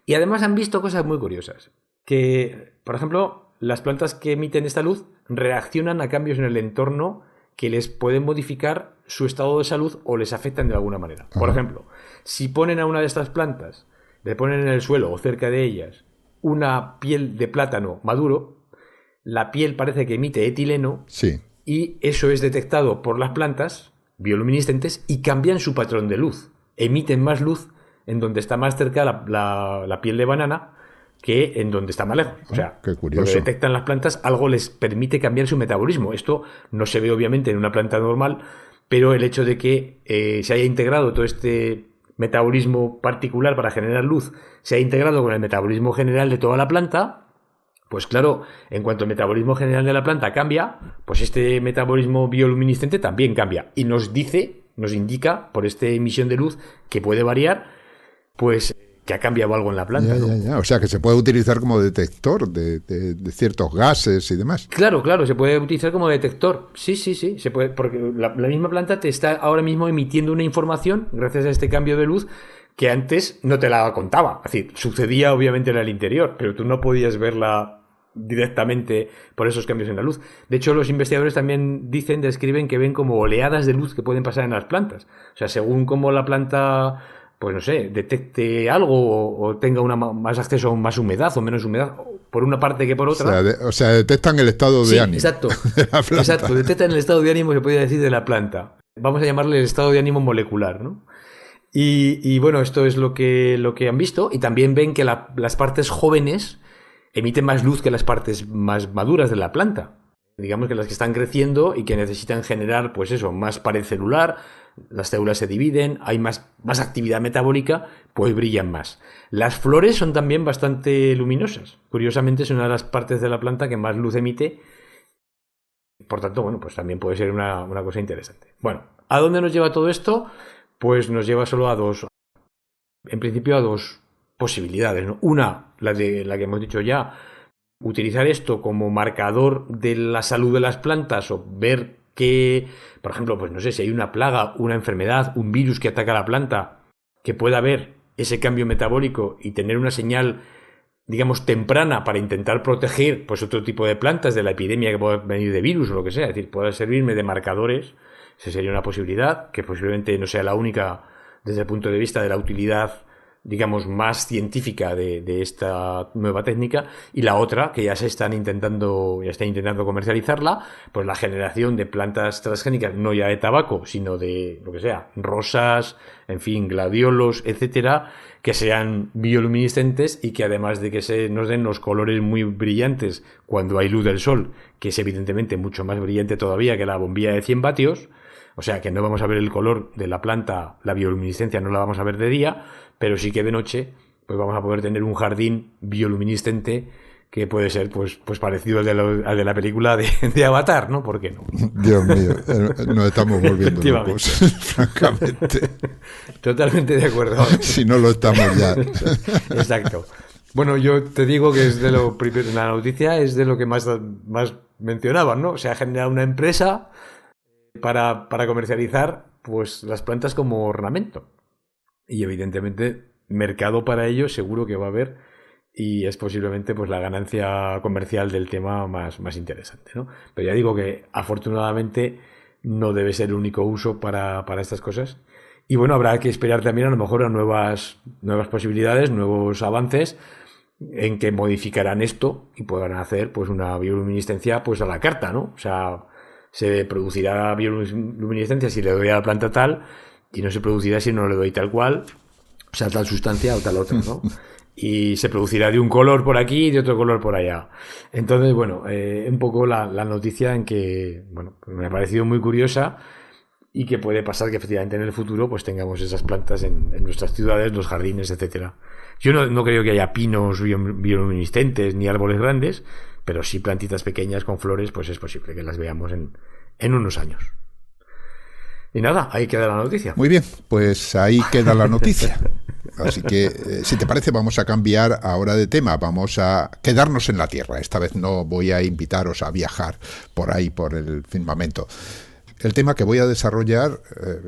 Y además han visto cosas muy curiosas. Que, por ejemplo, las plantas que emiten esta luz reaccionan a cambios en el entorno que les pueden modificar su estado de salud o les afectan de alguna manera. Por ejemplo, si ponen a una de estas plantas, le ponen en el suelo o cerca de ellas una piel de plátano maduro, la piel parece que emite etileno, sí, y eso es detectado por las plantas bioluminiscentes y cambian su patrón de luz. Emiten más luz en donde está más cerca la piel de banana que en donde está más lejos. O sea, qué lo curioso. que detectan las plantas, algo les permite cambiar su metabolismo. Esto no se ve obviamente en una planta normal, pero el hecho de que se haya integrado todo este metabolismo particular para generar luz, se ha integrado con el metabolismo general de toda la planta, pues claro, en cuanto el metabolismo general de la planta cambia, pues este metabolismo bioluminiscente también cambia. Y nos indica, por esta emisión de luz, que puede variar, pues que ha cambiado algo en la planta. Ya. O sea, que se puede utilizar como detector de ciertos gases y demás. Claro, se puede utilizar como detector. Sí, se puede, porque la misma planta te está ahora mismo emitiendo una información, gracias a este cambio de luz, que antes no te la contaba. Es decir, sucedía obviamente en el interior, pero tú no podías verla directamente por esos cambios en la luz. De hecho, los investigadores también describen que ven como oleadas de luz que pueden pasar en las plantas. O sea, según cómo la planta, pues no sé, detecte algo o tenga más acceso a más humedad o menos humedad, por una parte que por otra. O sea, detectan el estado de ánimo. Exacto. De la planta. Exacto, detectan el estado de ánimo, se podría decir, de la planta. Vamos a llamarle el estado de ánimo molecular, ¿no? Y bueno, esto es lo que han visto. Y también ven que las partes jóvenes emiten más luz que las partes más maduras de la planta. Digamos que las que están creciendo y que necesitan generar, pues eso, más pared celular, las células se dividen, hay más actividad metabólica, pues brillan más. Las flores son también bastante luminosas. Curiosamente es una de las partes de la planta que más luz emite. Por tanto, bueno, pues también puede ser una cosa interesante. Bueno, ¿a dónde nos lleva todo esto? Pues nos lleva solo a dos posibilidades, ¿no? Una, la que hemos dicho ya, utilizar esto como marcador de la salud de las plantas o ver que, por ejemplo, pues no sé, si hay una plaga, una enfermedad, un virus que ataca a la planta, que pueda haber ese cambio metabólico y tener una señal, digamos, temprana para intentar proteger pues otro tipo de plantas de la epidemia que pueda venir de virus o lo que sea. Es decir, pueda servirme de marcadores. Esa sería una posibilidad, que posiblemente no sea la única desde el punto de vista de la utilidad, digamos, más científica de esta nueva técnica. Y la otra, que ya están intentando comercializarla, pues la generación de plantas transgénicas, no ya de tabaco, sino de lo que sea, rosas, en fin, gladiolos, etcétera, que sean bioluminiscentes y que además de que nos den los colores muy brillantes cuando hay luz del sol, que es evidentemente mucho más brillante todavía que la bombilla de 100 vatios, o sea que no vamos a ver el color de la planta, la bioluminiscencia no la vamos a ver de día, pero sí que de noche pues vamos a poder tener un jardín bioluminiscente que puede ser pues parecido al de la película de Avatar, ¿no? ¿Por qué no? Dios mío, nos estamos volviendo locos, francamente. Totalmente de acuerdo. Si no lo estamos ya. Exacto. Bueno, yo te digo que es de lo primero, la noticia es de lo que más mencionaban, ¿no? Se ha generado una empresa para comercializar pues las plantas como ornamento. Y evidentemente mercado para ello seguro que va a haber, y es posiblemente pues la ganancia comercial del tema más interesante, ¿no? Pero ya digo que afortunadamente no debe ser el único uso para estas cosas. Y bueno, habrá que esperar también a lo mejor a nuevas posibilidades, nuevos avances en que modificarán esto y podrán hacer pues una bioluminiscencia pues a la carta, ¿no? O sea, se producirá bioluminiscencia si le doy a la planta tal y no se producirá si no le doy tal cual, o sea, tal sustancia o tal otra, ¿no? Y se producirá de un color por aquí y de otro color por allá. Entonces, bueno, un poco la noticia en que, bueno, me ha parecido muy curiosa y que puede pasar que efectivamente en el futuro pues tengamos esas plantas en nuestras ciudades, los jardines, etcétera. Yo no creo que haya pinos bioluminiscentes ni árboles grandes, pero sí plantitas pequeñas con flores, pues es posible que las veamos en unos años. Y nada, ahí queda la noticia. Muy bien, pues ahí queda la noticia. Así que, si te parece, vamos a cambiar ahora de tema. Vamos a quedarnos en la Tierra. Esta vez no voy a invitaros a viajar por ahí, por el firmamento. El tema que voy a desarrollar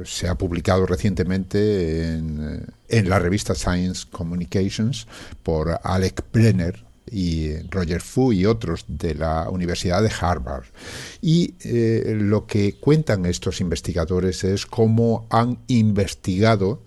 se ha publicado recientemente en la revista Science Communications por Alec Brenner y Roger Fu y otros de la Universidad de Harvard. Y lo que cuentan estos investigadores es cómo han investigado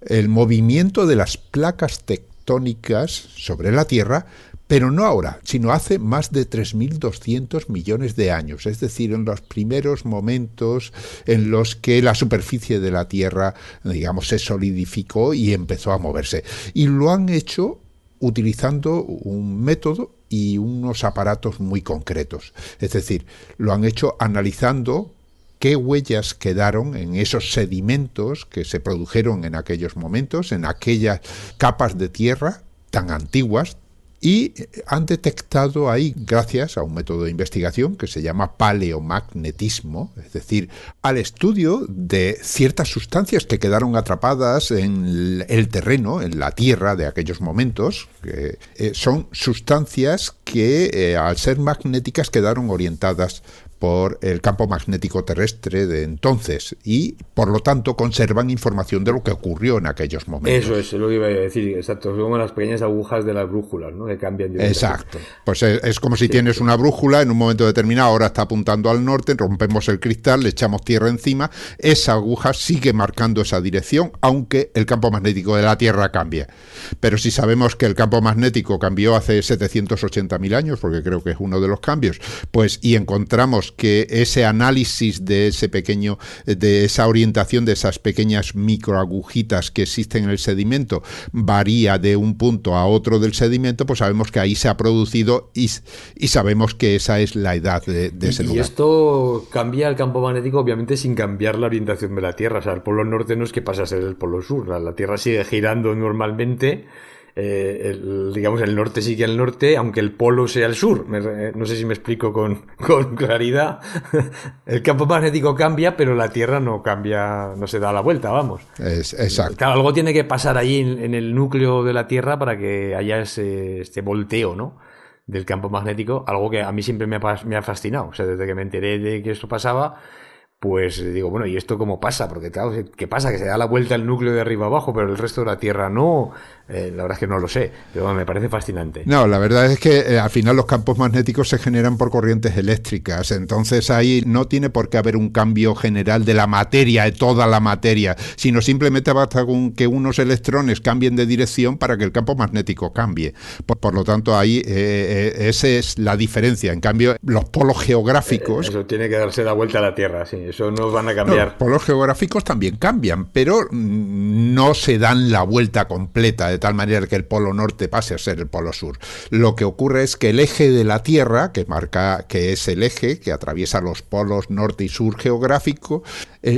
el movimiento de las placas tectónicas sobre la Tierra, pero no ahora, sino hace más de 3.200 millones de años, es decir, en los primeros momentos en los que la superficie de la Tierra, digamos, se solidificó y empezó a moverse. Y lo han hecho utilizando un método y unos aparatos muy concretos. Es decir, lo han hecho analizando qué huellas quedaron en esos sedimentos que se produjeron en aquellos momentos, en aquellas capas de tierra tan antiguas, y han detectado ahí, gracias a un método de investigación que se llama paleomagnetismo, es decir, al estudio de ciertas sustancias que quedaron atrapadas en el terreno, en la tierra de aquellos momentos, que son sustancias que al ser magnéticas quedaron orientadas por el campo magnético terrestre de entonces y, por lo tanto, conservan información de lo que ocurrió en aquellos momentos. Eso es lo que iba a decir, exacto. Son como las pequeñas agujas de las brújulas, ¿no? Que cambian de dirección. Exacto. Pues es como si tienes una brújula en un momento determinado, ahora está apuntando al norte, rompemos el cristal, le echamos tierra encima, esa aguja sigue marcando esa dirección, aunque el campo magnético de la Tierra cambie. Pero si sabemos que el campo magnético cambió hace 780.000 años, porque creo que es uno de los cambios, pues y encontramos que ese análisis de esa orientación de esas pequeñas microagujitas que existen en el sedimento varía de un punto a otro del sedimento, pues sabemos que ahí se ha producido y sabemos que esa es la edad de ese lugar. Y esto cambia el campo magnético, obviamente, sin cambiar la orientación de la Tierra. O sea, el polo norte no es que pase a ser el polo sur. La Tierra sigue girando normalmente. Digamos, el norte sigue al norte, aunque el polo sea el sur. No sé si me explico con claridad. El campo magnético cambia, pero la Tierra no cambia, no se da la vuelta, vamos. Exacto. Claro, algo tiene que pasar allí en el núcleo de la Tierra para que haya este volteo, ¿no?, del campo magnético, algo que a mí siempre me ha fascinado. O sea, desde que me enteré de que esto pasaba, pues digo, bueno, ¿y esto cómo pasa? Porque claro, ¿qué pasa? Que se da la vuelta el núcleo de arriba abajo, pero el resto de la Tierra no. La verdad es que no lo sé, pero bueno, me parece fascinante. No, la verdad es que al final los campos magnéticos se generan por corrientes eléctricas, entonces ahí no tiene por qué haber un cambio general de la materia, de toda la materia, sino simplemente basta con que unos electrones cambien de dirección para que el campo magnético cambie. Por lo tanto, ahí esa es la diferencia. En cambio, los polos geográficos... Eso tiene que darse la vuelta a la Tierra, sí, eso no van a cambiar. Los polos geográficos también cambian, pero no se dan la vuelta completa, de tal manera que el polo norte pase a ser el polo sur. Lo que ocurre es que el eje de la Tierra, que es el eje que atraviesa los polos norte y sur geográfico,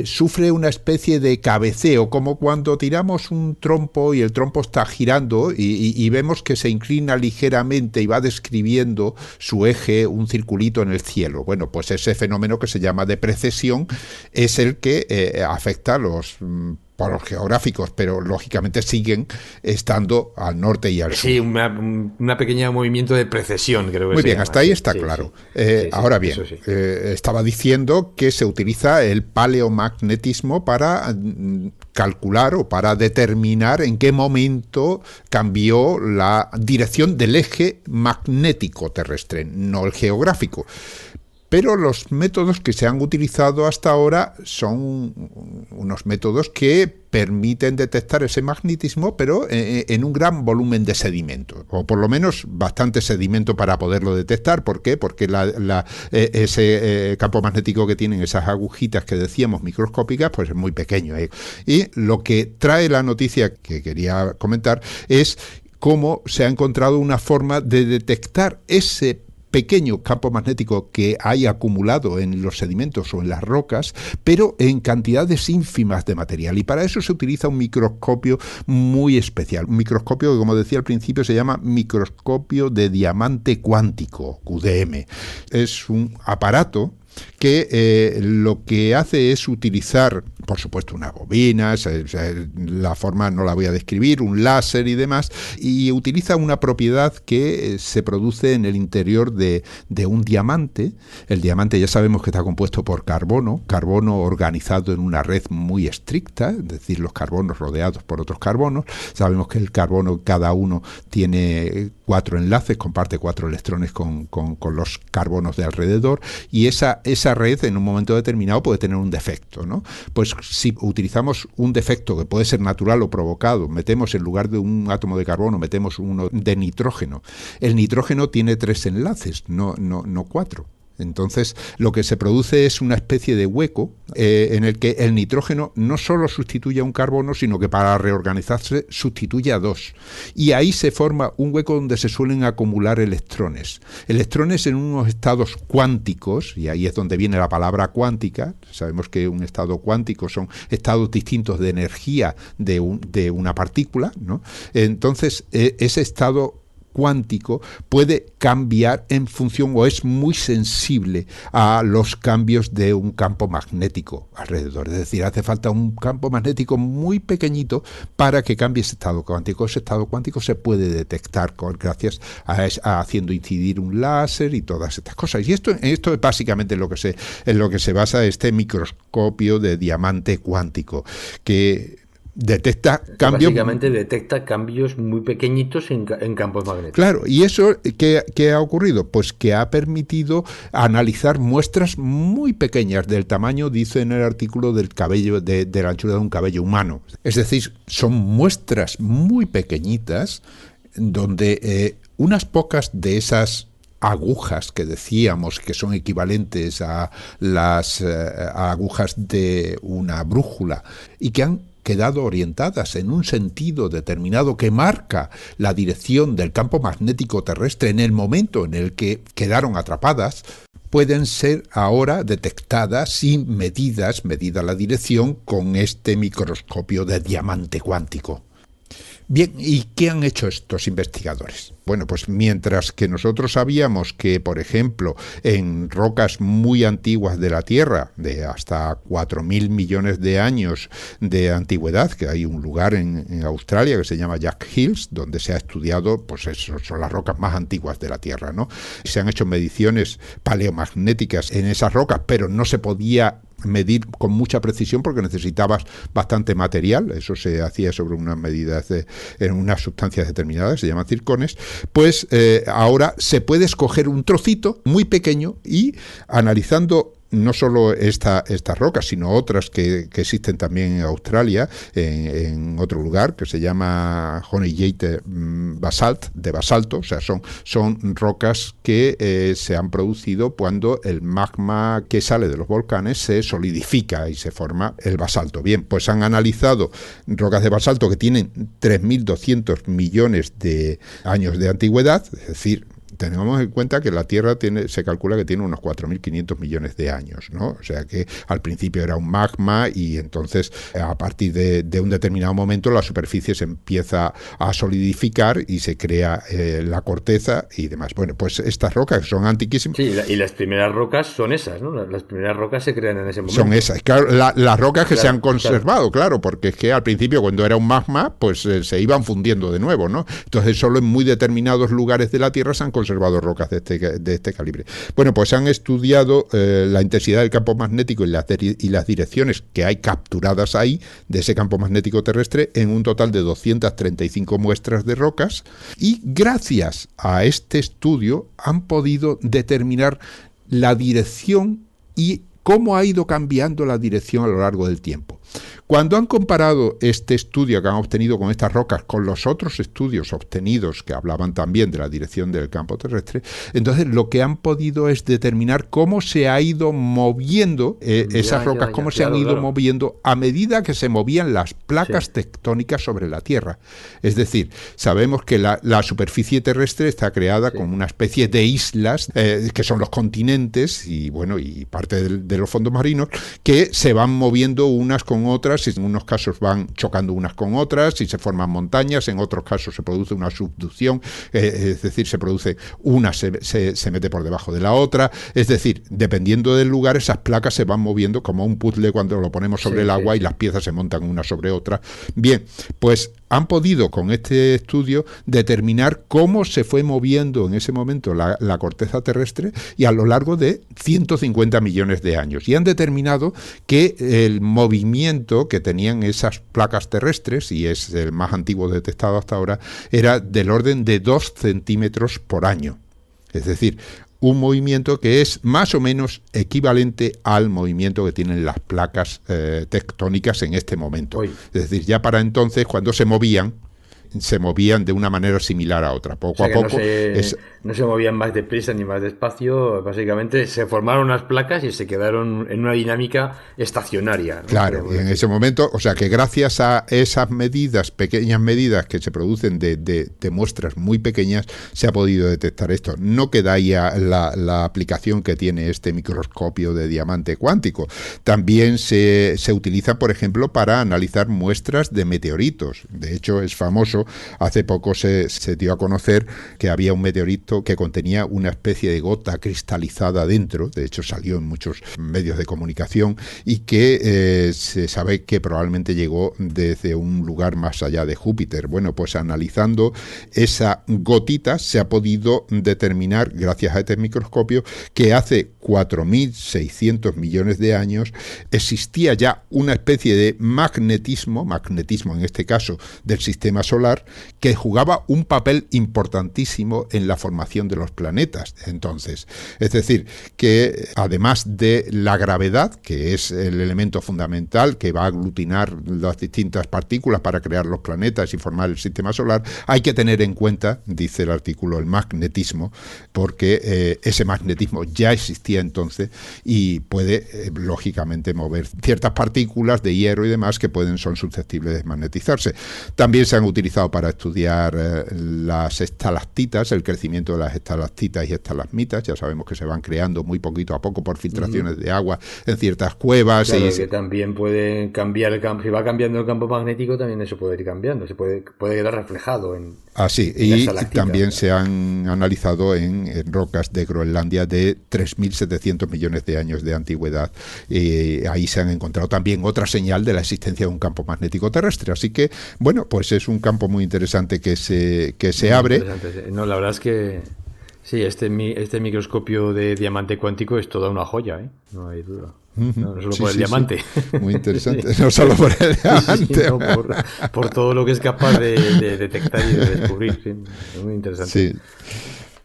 sufre una especie de cabeceo, como cuando tiramos un trompo y el trompo está girando y vemos que se inclina ligeramente y va describiendo su eje, un circulito en el cielo. Bueno, pues ese fenómeno que se llama de precesión es el que afecta a los polos geográficos, pero lógicamente siguen estando al norte y al sur. Sí, una pequeña movimiento de precesión, creo que Muy bien, llama. hasta ahí está claro. Sí. Ahora bien, estaba diciendo que se utiliza el paleomagnetismo para calcular o para determinar en qué momento cambió la dirección del eje magnético terrestre, no el geográfico. Pero los métodos que se han utilizado hasta ahora son unos métodos que permiten detectar ese magnetismo, pero en un gran volumen de sedimento, o por lo menos bastante sedimento para poderlo detectar. ¿Por qué? Porque ese campo magnético que tienen esas agujitas que decíamos microscópicas, pues es muy pequeño. Y lo que trae la noticia que quería comentar es cómo se ha encontrado una forma de detectar ese pequeño campo magnético que hay acumulado en los sedimentos o en las rocas, pero en cantidades ínfimas de material. Y para eso se utiliza un microscopio muy especial. Un microscopio que, como decía al principio, se llama microscopio de diamante cuántico, QDM. Es un aparato que lo que hace es utilizar, por supuesto, unas bobinas, la forma no la voy a describir, un láser y demás, y utiliza una propiedad que se produce en el interior de un diamante. El diamante ya sabemos que está compuesto por carbono organizado en una red muy estricta, es decir, los carbonos rodeados por otros carbonos. Sabemos que el carbono, cada uno tiene 4 enlaces, comparte 4 electrones con los carbonos de alrededor, y esa red en un momento determinado puede tener un defecto, ¿no? Pues si utilizamos un defecto que puede ser natural o provocado, metemos en lugar de un átomo de carbono, metemos uno de nitrógeno. El nitrógeno tiene 3 enlaces, no 4. Entonces, lo que se produce es una especie de hueco en el que el nitrógeno no solo sustituye a un carbono, sino que para reorganizarse sustituye a 2. Y ahí se forma un hueco donde se suelen acumular electrones. Electrones en unos estados cuánticos, y ahí es donde viene la palabra cuántica. Sabemos que un estado cuántico son estados distintos de energía de una partícula, ¿no? Entonces, ese estado cuántico puede cambiar en función, o es muy sensible a los cambios de un campo magnético alrededor. Es decir, hace falta un campo magnético muy pequeñito para que cambie ese estado cuántico. Ese estado cuántico se puede detectar gracias a haciendo incidir un láser y todas estas cosas. Y esto es básicamente en lo que se basa este microscopio de diamante cuántico, que detecta cambios. Básicamente detecta cambios muy pequeñitos en campos magnéticos. Claro, y eso, ¿qué ha ocurrido? Pues que ha permitido analizar muestras muy pequeñas del tamaño, dice en el artículo, del cabello, de la anchura de un cabello humano. Es decir, son muestras muy pequeñitas donde unas pocas de esas agujas que decíamos que son equivalentes a las agujas de una brújula y que han quedado orientadas en un sentido determinado que marca la dirección del campo magnético terrestre en el momento en el que quedaron atrapadas, pueden ser ahora detectadas y medida la dirección con este microscopio de diamante cuántico. Bien, ¿y qué han hecho estos investigadores? Bueno, pues mientras que nosotros sabíamos que, por ejemplo, en rocas muy antiguas de la Tierra, de hasta 4.000 millones de años de antigüedad, que hay un lugar en Australia que se llama Jack Hills, donde se ha estudiado, pues eso, son las rocas más antiguas de la Tierra, ¿no? Se han hecho mediciones paleomagnéticas en esas rocas, pero no se podía medir con mucha precisión porque necesitabas bastante material. Eso se hacía sobre unas medidas en unas sustancias determinadas, se llaman circones. Pues ahora se puede escoger un trocito muy pequeño y, analizando no solo estas rocas, sino otras que existen también en Australia, en otro lugar que se llama Honeygate Basalt, de basalto, o sea, son rocas que se han producido cuando el magma que sale de los volcanes se solidifica y se forma el basalto. Bien, pues han analizado rocas de basalto que tienen 3.200 millones de años de antigüedad, es decir, tenemos en cuenta que la Tierra se calcula que tiene unos 4.500 millones de años, ¿no? O sea que al principio era un magma y entonces a partir de un determinado momento la superficie se empieza a solidificar y se crea la corteza y demás. Bueno, pues estas rocas son antiquísimas. Sí, y las primeras rocas son esas, ¿no? Las primeras rocas se crean en ese momento. Son esas. Claro, las rocas que se han conservado, claro, porque es que al principio cuando era un magma, pues se iban fundiendo de nuevo, ¿no? Entonces solo en muy determinados lugares de la Tierra se han conservado rocas de este calibre. Bueno, pues han estudiado la intensidad del campo magnético y las direcciones que hay capturadas ahí de ese campo magnético terrestre en un total de 235 muestras de rocas, y gracias a este estudio han podido determinar la dirección y cómo ha ido cambiando la dirección a lo largo del tiempo. Cuando han comparado este estudio que han obtenido con estas rocas con los otros estudios obtenidos que hablaban también de la dirección del campo terrestre, entonces lo que han podido es determinar cómo se ha ido moviendo esas rocas, cómo se han ido moviendo a medida que se movían las placas tectónicas sobre la Tierra. Es decir, sabemos que la superficie terrestre está creada con una especie de islas, que son los continentes y bueno, y parte de los fondos marinos, que se van moviendo unas con otras y en unos casos van chocando unas con otras y se forman montañas, en otros casos se produce una subducción, es decir, se produce una, se mete por debajo de la otra, es decir, dependiendo del lugar, esas placas se van moviendo como un puzzle cuando lo ponemos sobre el agua y las piezas se montan una sobre otra. Bien, pues han podido con este estudio determinar cómo se fue moviendo en ese momento la corteza terrestre y a lo largo de 150 millones de años. Y han determinado que el movimiento que tenían esas placas terrestres, y es el más antiguo detectado hasta ahora, era del orden de 2 centímetros por año. Es decir, un movimiento que es más o menos equivalente al movimiento que tienen las placas tectónicas en este momento. Uy. Es decir, ya para entonces, cuando se movían de una manera similar a otra. Poco a poco. No se movían más deprisa ni más despacio. Básicamente se formaron unas placas y se quedaron en una dinámica estacionaria, ¿no? Claro, y en ese momento, o sea que gracias a esas medidas, pequeñas medidas que se producen de muestras muy pequeñas, se ha podido detectar esto. No queda ahí la aplicación que tiene este microscopio de diamante cuántico. También se utiliza, por ejemplo, para analizar muestras de meteoritos. De hecho, es famoso. Hace poco se dio a conocer que había un meteorito que contenía una especie de gota cristalizada dentro, de hecho salió en muchos medios de comunicación, y que se sabe que probablemente llegó desde un lugar más allá de Júpiter. Bueno, pues analizando esa gotita se ha podido determinar, gracias a este microscopio, que hace 4.600 millones de años existía ya una especie de magnetismo en este caso del sistema solar, que jugaba un papel importantísimo en la formación de los planetas. Entonces, es decir, que además de la gravedad, que es el elemento fundamental que va a aglutinar las distintas partículas para crear los planetas y formar el sistema solar, hay que tener en cuenta, dice el artículo, el magnetismo, porque ese magnetismo ya existía entonces y puede, lógicamente, mover ciertas partículas de hierro y demás que son susceptibles de magnetizarse. También se han utilizado para estudiar las estalactitas, el crecimiento de las estalactitas y estalagmitas. Ya sabemos que se van creando muy poquito a poco por filtraciones de agua en ciertas cuevas. Claro, que también puede cambiar el campo. Si va cambiando el campo magnético, también eso puede ir cambiando. Se puede quedar reflejado en... Así, y también se han analizado en rocas de Groenlandia de 3.700 millones de años de antigüedad. Ahí se han encontrado también otra señal de la existencia de un campo magnético terrestre. Así que, bueno, pues es un campo muy interesante que se abre. No, la verdad es que sí, este microscopio de diamante cuántico es toda una joya, ¿eh? No hay duda. No solo por el diamante. Sí. Muy interesante, no solo por el diamante. No, por todo lo que es capaz de detectar y de descubrir. Sí, es muy interesante. Sí.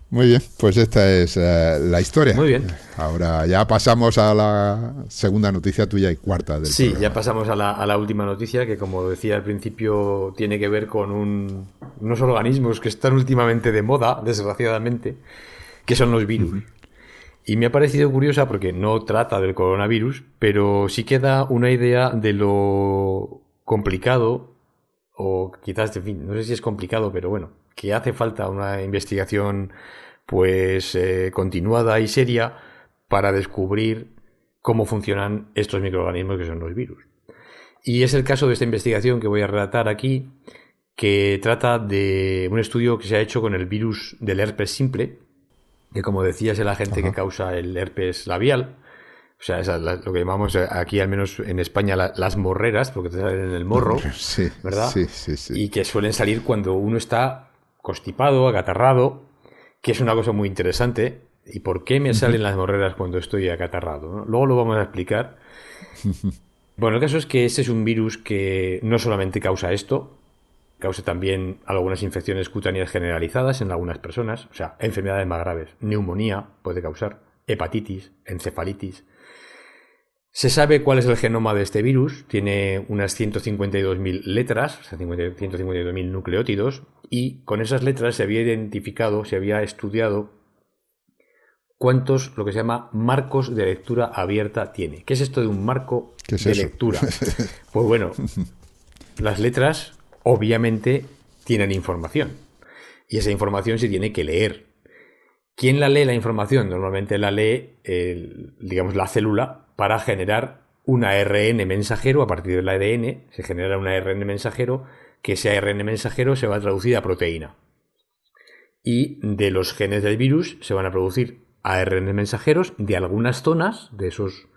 Muy bien, pues esta es la historia. Muy bien. Ahora ya pasamos a la segunda noticia tuya y cuarta del programa. Sí, ya pasamos a la última noticia, que como decía al principio tiene que ver con unos organismos que están últimamente de moda, desgraciadamente, que son los virus. Y me ha parecido curiosa porque no trata del coronavirus, pero sí que da una idea de lo complicado, o quizás, en fin, no sé si es complicado, pero bueno, que hace falta una investigación pues continuada y seria para descubrir cómo funcionan estos microorganismos que son los virus. Y es el caso de esta investigación que voy a relatar aquí, que trata de un estudio que se ha hecho con el virus del herpes simple, que como decía es el agente que causa el herpes labial. O sea, es lo que llamamos aquí, al menos en España, las morreras, porque te salen en el morro, sí, ¿verdad? Sí. Y que suelen salir cuando uno está constipado, acatarrado, que es una cosa muy interesante. ¿Y por qué me salen las morreras cuando estoy acatarrado, ¿no? Luego lo vamos a explicar. Bueno, el caso es que ese es un virus que no solamente causa esto, causa también algunas infecciones cutáneas generalizadas en algunas personas, o sea, enfermedades más graves. Neumonía puede causar, hepatitis, encefalitis. Se sabe cuál es el genoma de este virus, tiene unas 152.000 letras, o sea, 152.000 nucleótidos, y con esas letras se había identificado, se había estudiado cuántos, lo que se llama marcos de lectura abierta tiene. ¿Qué es esto de un marco de lectura? Pues bueno, las letras obviamente tienen información, y esa información se tiene que leer. ¿Quién la lee la información? Normalmente la lee, digamos, la célula, para generar un ARN mensajero a partir del ADN, se genera un ARN mensajero, que ese ARN mensajero se va a traducir a proteína. Y de los genes del virus se van a producir ARN mensajeros de algunas zonas, de esos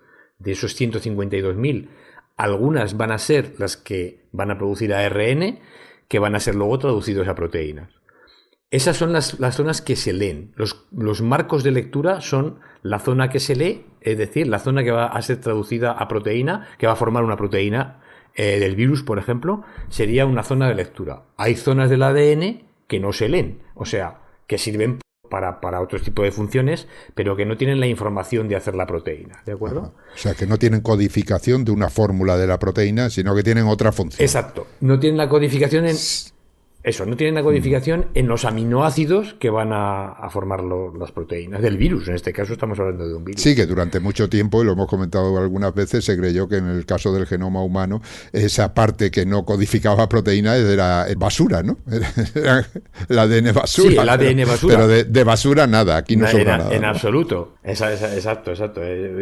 152.000, algunas van a ser las que van a producir ARN, que van a ser luego traducidos a proteínas. Esas son las zonas que se leen. Los marcos de lectura son la zona que se lee, es decir, la zona que va a ser traducida a proteína, que va a formar una proteína del virus, por ejemplo, sería una zona de lectura. Hay zonas del ADN que no se leen, o sea, que sirven para otro tipo de funciones, pero que no tienen la información de hacer la proteína, ¿de acuerdo? Ajá. O sea, que no tienen codificación de una fórmula de la proteína, sino que tienen otra función. Exacto. No tienen la codificación no tienen la codificación en los aminoácidos que van a formar las proteínas del virus. En este caso estamos hablando de un virus. Sí, que durante mucho tiempo, y lo hemos comentado algunas veces, se creyó que en el caso del genoma humano, esa parte que no codificaba proteínas era basura, ¿no? Era el ADN basura. Sí, el ADN basura. Pero de basura nada, aquí no sobra nada. En absoluto. Exacto.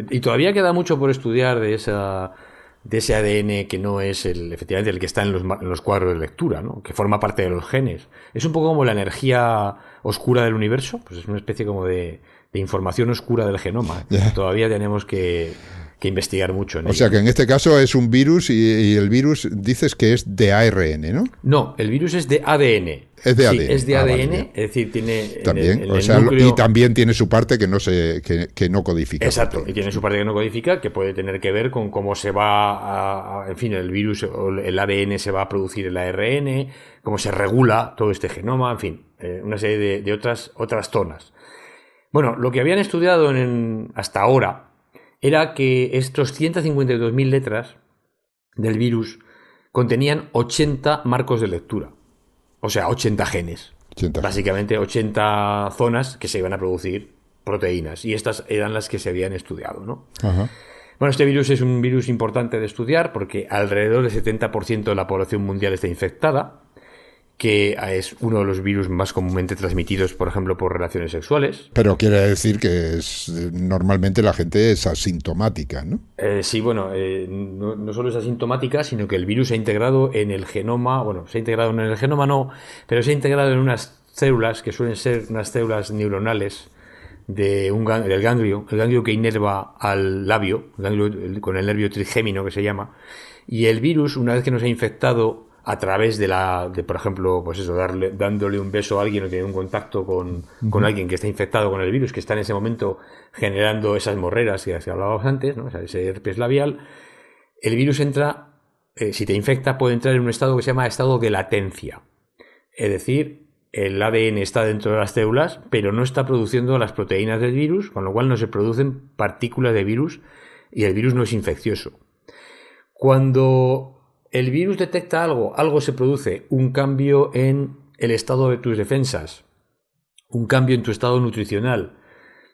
Y todavía queda mucho por estudiar de ese ADN que no es efectivamente el que está en los cuadros de lectura, ¿no? Que forma parte de los genes. Es un poco como la energía oscura del universo, pues es una especie como de información oscura del genoma. Yeah. Todavía tenemos que investigar mucho en O sea ello. que en este caso es un virus y el virus dices que es de ARN, ¿no? No, el virus es de ADN. Es de ADN. Sí, es de Ah, ADN, vale, es decir, tiene también, en o el sea, núcleo... y también tiene su parte que no codifica. Exacto, proteínas. y tiene su parte que no codifica, que puede tener que ver con cómo se va en fin, el virus o el ADN se va a producir el ARN, cómo se regula todo este genoma, en fin, una serie de otras zonas. Bueno, lo que habían estudiado hasta ahora era que estos 152.000 letras del virus contenían 80 marcos de lectura, o sea, 80 genes. 80. Básicamente 80 zonas que se iban a producir proteínas, y estas eran las que se habían estudiado, ¿no? Ajá. Bueno, este virus es un virus importante de estudiar porque alrededor del 70% de la población mundial está infectada, que es uno de los virus más comúnmente transmitidos, por ejemplo, por relaciones sexuales. Pero quiere decir que normalmente la gente es asintomática, ¿no? Sí, bueno, no solo es asintomática, sino que el virus se ha integrado en el genoma, pero se ha integrado en unas células que suelen ser unas células neuronales del ganglio, el ganglio que inerva al labio, el ganglio con el nervio trigémino que se llama, y el virus, una vez que nos ha infectado a través de por ejemplo, pues eso, dándole un beso a alguien o teniendo un contacto con alguien que está infectado con el virus, que está en ese momento generando esas morreras que hablábamos antes, ¿no? O sea, ese herpes labial, el virus entra, si te infecta, puede entrar en un estado que se llama estado de latencia. Es decir, el ADN está dentro de las células, pero no está produciendo las proteínas del virus, con lo cual no se producen partículas de virus y el virus no es infeccioso. Cuando el virus detecta algo se produce, un cambio en el estado de tus defensas, un cambio en tu estado nutricional,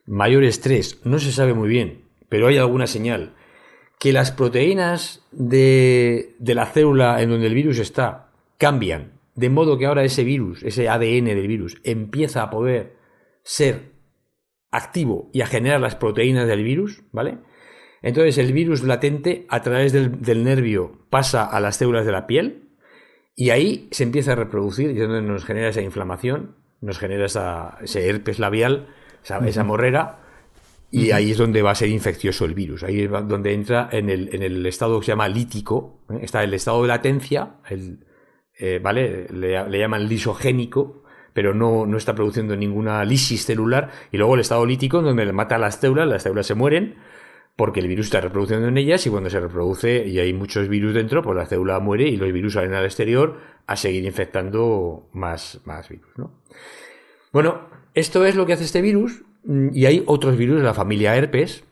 mayor estrés, no se sabe muy bien, pero hay alguna señal, que las proteínas de la célula en donde el virus está cambian, de modo que ahora ese virus, ese ADN del virus, empieza a poder ser activo y a generar las proteínas del virus, ¿vale? Entonces el virus latente a través del nervio pasa a las células de la piel y ahí se empieza a reproducir y es donde nos genera esa inflamación, nos genera ese herpes labial, esa morrera, y ahí es donde va a ser infeccioso el virus. Ahí es donde entra en el estado que se llama lítico, ¿eh? Está el estado de latencia, ¿vale? Le llaman lisogénico, pero no está produciendo ninguna lisis celular, y luego el estado lítico donde mata a las células se mueren porque el virus está reproduciendo en ellas, y cuando se reproduce y hay muchos virus dentro, pues la célula muere y los virus salen al exterior a seguir infectando más virus, ¿no? Bueno, esto es lo que hace este virus, y hay otros virus de la familia herpes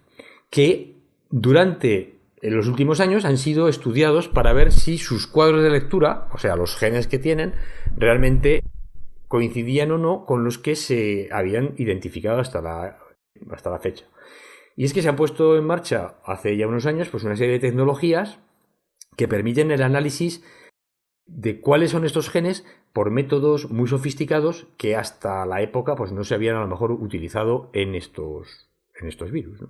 que durante los últimos años han sido estudiados para ver si sus cuadros de lectura, o sea, los genes que tienen, realmente coincidían o no con los que se habían identificado hasta la fecha. Y es que se han puesto en marcha hace ya unos años pues una serie de tecnologías que permiten el análisis de cuáles son estos genes por métodos muy sofisticados que hasta la época pues no se habían a lo mejor utilizado en estos virus, ¿no?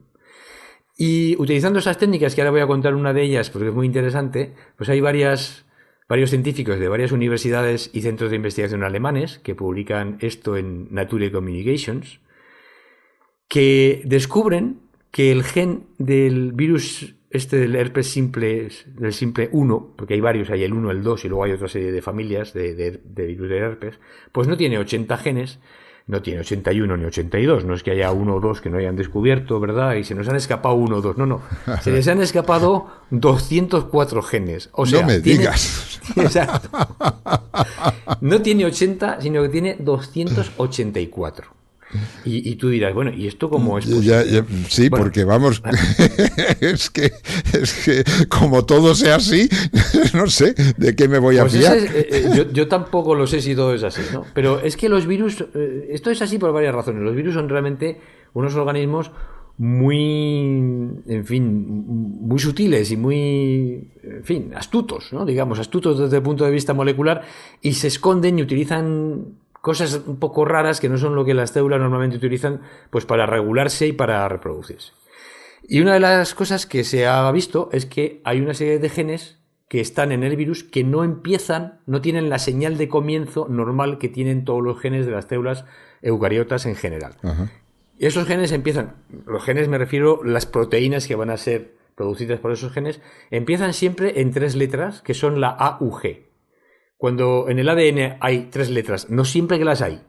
Y utilizando esas técnicas, que ahora voy a contar una de ellas porque es muy interesante, pues hay varios científicos de varias universidades y centros de investigación alemanes que publican esto en Nature Communications, que descubren que el gen del virus del herpes simple, del simple 1, porque hay varios, hay el 1, el 2 y luego hay otra serie de familias de virus de herpes, pues no tiene 80 genes, no tiene 81 ni 82, no es que haya uno o dos que no hayan descubierto, ¿verdad? Y se nos han escapado uno o dos, no, se les han escapado 204 genes. O sea, no me digas. Exacto. No tiene 80, sino que tiene 284. Y tú dirás, bueno, ¿y esto cómo es posible? Sí, bueno, porque vamos, es que como todo sea así, no sé de qué me voy a fiar. Yo tampoco lo sé si todo es así, ¿no? Pero es que los virus, esto es así por varias razones. Los virus son realmente unos organismos muy, en fin, muy sutiles y muy, en fin, astutos, ¿no? Digamos, astutos desde el punto de vista molecular, y se esconden y utilizan cosas un poco raras que no son lo que las células normalmente utilizan, pues para regularse y para reproducirse. Y una de las cosas que se ha visto es que hay una serie de genes que están en el virus que no tienen la señal de comienzo normal que tienen todos los genes de las células eucariotas en general. Ajá. Y esos genes los genes me refiero a las proteínas que van a ser producidas por esos genes, empiezan siempre en 3 letras, que son la A, U, G. Cuando en el ADN hay 3 letras, no siempre que las hay,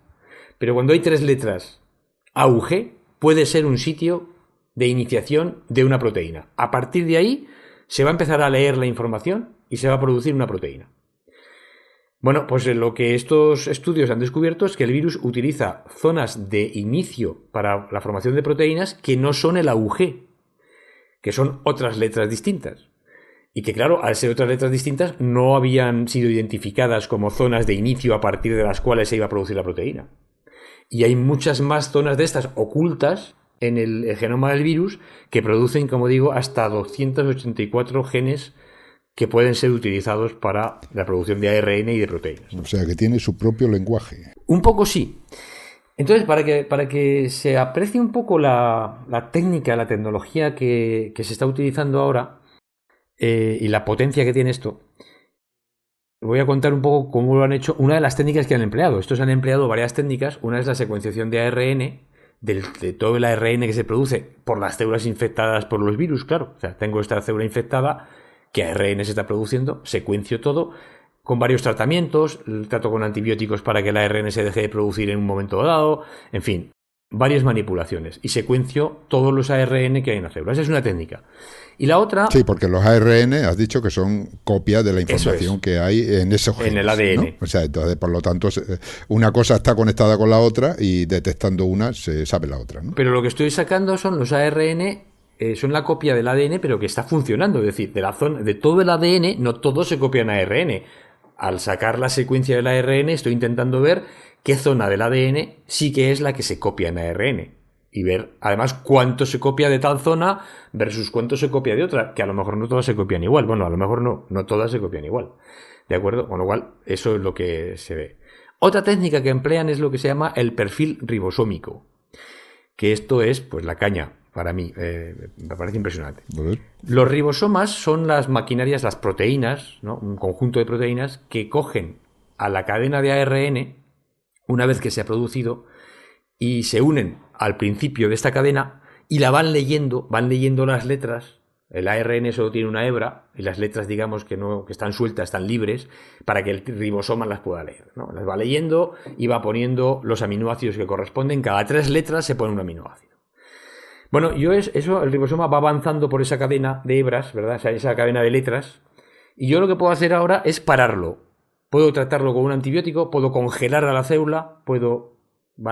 pero cuando hay 3 letras A, U, G, puede ser un sitio de iniciación de una proteína. A partir de ahí se va a empezar a leer la información y se va a producir una proteína. Bueno, pues lo que estos estudios han descubierto es que el virus utiliza zonas de inicio para la formación de proteínas que no son el AUG, que son otras letras distintas. Y que, claro, al ser otras letras distintas, no habían sido identificadas como zonas de inicio a partir de las cuales se iba a producir la proteína. Y hay muchas más zonas de estas ocultas en el genoma del virus que producen, como digo, hasta 284 genes que pueden ser utilizados para la producción de ARN y de proteínas. O sea, que tiene su propio lenguaje. Un poco sí. Entonces, para que se aprecie un poco la técnica, la tecnología que se está utilizando ahora, y la potencia que tiene esto, voy a contar un poco cómo lo han hecho, una de las técnicas que han empleado. Estos han empleado varias técnicas. Una es la secuenciación de ARN, de todo el ARN que se produce por las células infectadas por los virus, claro. O sea, tengo esta célula infectada, que ARN se está produciendo, secuencio todo, con varios tratamientos, trato con antibióticos para que el ARN se deje de producir en un momento dado, en fin, varias manipulaciones. Y secuencio todos los ARN que hay en la célula. Esa es una técnica. Y la otra... Sí, porque los ARN has dicho que son copias de la información que hay en esos genes, en el ADN. ¿no? O sea, entonces, por lo tanto, una cosa está conectada con la otra y detectando una se sabe la otra, ¿no? Pero lo que estoy sacando son los ARN, son la copia del ADN, pero que está funcionando. Es decir, de todo el ADN, no todo se copia en ARN. Al sacar la secuencia del ARN, estoy intentando ver qué zona del ADN sí que es la que se copia en ARN. Y ver, además, cuánto se copia de tal zona versus cuánto se copia de otra, que a lo mejor no todas se copian igual. Bueno, a lo mejor no todas se copian igual. ¿De acuerdo? Con lo cual, eso es lo que se ve. Otra técnica que emplean es lo que se llama el perfil ribosómico. Que esto es, pues, la caña, para mí. Me parece impresionante. Los ribosomas son las maquinarias, las proteínas, ¿no? Un conjunto de proteínas que cogen a la cadena de ARN una vez que se ha producido y se unen al principio de esta cadena y la van leyendo las letras. El ARN solo tiene una hebra y las letras, digamos, que están sueltas, están libres, para que el ribosoma las pueda leer, ¿no? Las va leyendo y va poniendo los aminoácidos que corresponden. Cada 3 letras se pone un aminoácido. Bueno, el ribosoma va avanzando por esa cadena de hebras, ¿verdad? O sea, esa cadena de letras. Y yo lo que puedo hacer ahora es pararlo. Puedo tratarlo con un antibiótico, puedo congelar a la célula, puedo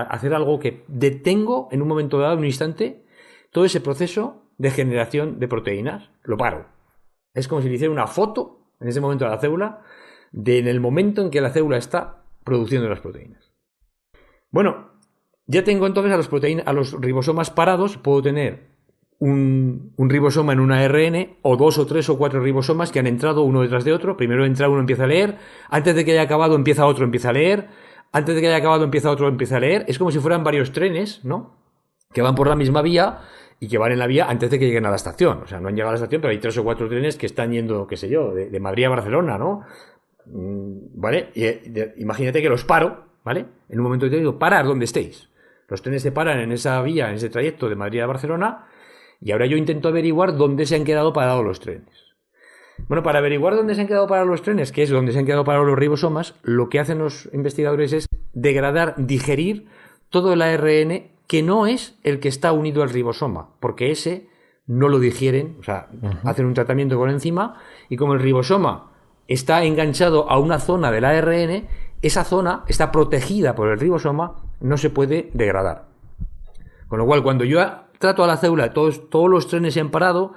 hacer algo que detengo en un momento dado, en un instante, todo ese proceso de generación de proteínas. Lo paro. Es como si le hiciera una foto en ese momento a la célula en el momento en que la célula está produciendo las proteínas. Bueno, ya tengo entonces a los ribosomas parados. Puedo tener un ribosoma en un ARN, o 2 o 3 o 4 ribosomas que han entrado uno detrás de otro. Primero entra uno, empieza a leer. Antes de que haya acabado, empieza otro, empieza a leer. Antes de que haya acabado, empieza otro, empieza a leer. Es como si fueran varios trenes, ¿no? que van por la misma vía y que van en la vía antes de que lleguen a la estación. O sea, no han llegado a la estación, pero hay 3 o 4 trenes que están yendo, qué sé yo, de Madrid a Barcelona, ¿no? ¿Vale? Imagínate que los paro, ¿vale? En un momento determinado, parar donde estéis. Los trenes se paran en esa vía, en ese trayecto de Madrid a Barcelona, y ahora yo intento averiguar dónde se han quedado parados los trenes. Bueno, para averiguar dónde se han quedado parados los trenes, que es donde se han quedado parados los ribosomas, lo que hacen los investigadores es degradar, digerir todo el ARN que no es el que está unido al ribosoma, porque ese no lo digieren, o sea, hacen un tratamiento con enzima, y como el ribosoma está enganchado a una zona del ARN, esa zona está protegida por el ribosoma, no se puede degradar. Con lo cual, cuando yo trato a la célula, todos los trenes se han parado,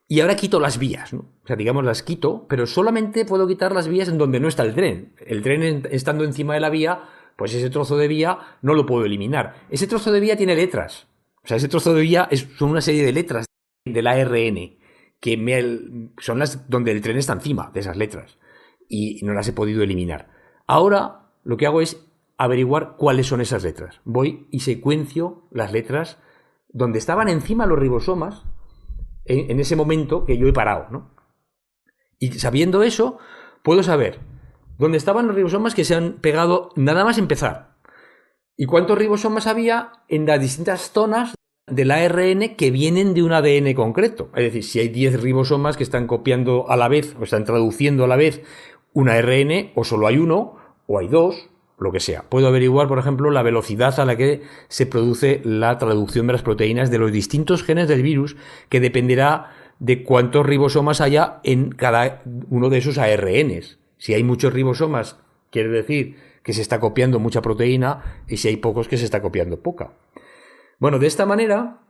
y ahora quito las vías, ¿no? O sea, digamos, las quito, pero solamente puedo quitar las vías en donde no está el tren. El tren estando encima de la vía, pues ese trozo de vía no lo puedo eliminar. Ese trozo de vía tiene letras. O sea, ese trozo de vía son una serie de letras del ARN, que son las donde el tren está encima de esas letras. Y no las he podido eliminar. Ahora, lo que hago es averiguar cuáles son esas letras. Voy y secuencio las letras donde estaban encima los ribosomas en ese momento que yo he parado, ¿no? Y sabiendo eso, puedo saber dónde estaban los ribosomas que se han pegado nada más empezar y cuántos ribosomas había en las distintas zonas del ARN que vienen de un ADN concreto. Es decir, si hay 10 ribosomas que están copiando a la vez o están traduciendo a la vez un ARN, o solo hay uno, o hay 2, lo que sea. Puedo averiguar, por ejemplo, la velocidad a la que se produce la traducción de las proteínas de los distintos genes del virus, que dependerá de cuántos ribosomas haya en cada uno de esos ARNs. Si hay muchos ribosomas, quiere decir que se está copiando mucha proteína, y si hay pocos, que se está copiando poca. Bueno, de esta manera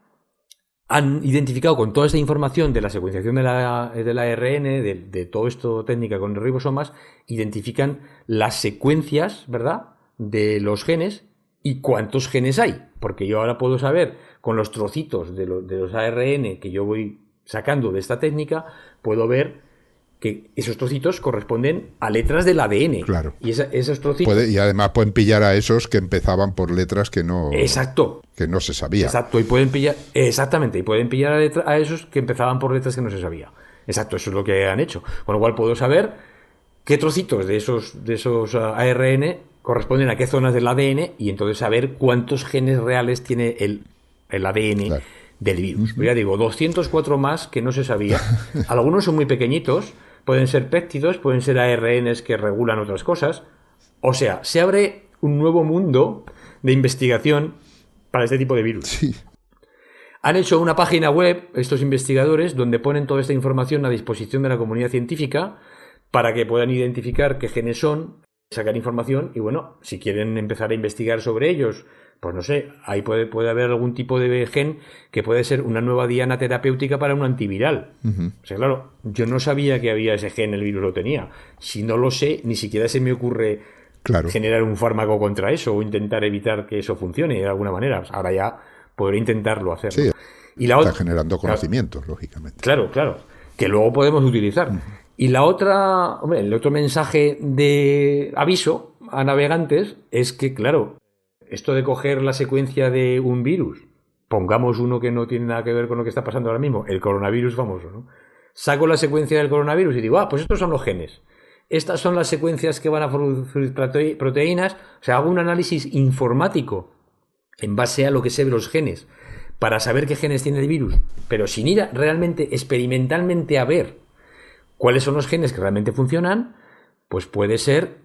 han identificado con toda esta información de la secuenciación del ARN, de todo esto técnica con ribosomas, identifican las secuencias, ¿verdad?, de los genes y cuántos genes hay. Porque yo ahora puedo saber, con los trocitos de los ARN que yo voy sacando de esta técnica, puedo ver que esos trocitos corresponden a letras del ADN. Claro. Y esos trocitos... Y además pueden pillar a esos que empezaban por letras que no... Exacto. Que no se sabía. Exacto, y pueden pillar... Exactamente, y pueden pillar a esos que empezaban por letras que no se sabía. Exacto, eso es lo que han hecho. Con lo cual puedo saber qué trocitos de esos ARN corresponden a qué zonas del ADN, y entonces saber cuántos genes reales tiene el ADN, claro, del virus. Pues ya digo, 204 más que no se sabía. Algunos son muy pequeñitos, pueden ser péptidos, pueden ser ARNs que regulan otras cosas. O sea, se abre un nuevo mundo de investigación para este tipo de virus. Sí. Han hecho una página web, estos investigadores, donde ponen toda esta información a disposición de la comunidad científica para que puedan identificar qué genes son, sacar información y, bueno, si quieren empezar a investigar sobre ellos, pues no sé, ahí puede haber algún tipo de gen que puede ser una nueva diana terapéutica para un antiviral. O sea, claro, yo no sabía que había ese gen, el virus lo tenía. Si no lo sé, ni siquiera se me ocurre generar un fármaco contra eso o intentar evitar que eso funcione de alguna manera. Ahora ya podré intentarlo hacerlo. Sí, y la está generando conocimientos, lógicamente. Claro, que luego podemos utilizar. Y la otra, hombre, el otro mensaje de aviso a navegantes es que, claro, esto de coger la secuencia de un virus, pongamos uno que no tiene nada que ver con lo que está pasando ahora mismo, el coronavirus famoso, ¿no? Saco la secuencia del coronavirus y digo, pues estos son los genes. Estas son las secuencias que van a producir proteínas. O sea, hago un análisis informático en base a lo que sé de los genes para saber qué genes tiene el virus, pero sin ir realmente experimentalmente a ver cuáles son los genes que realmente funcionan, pues puede ser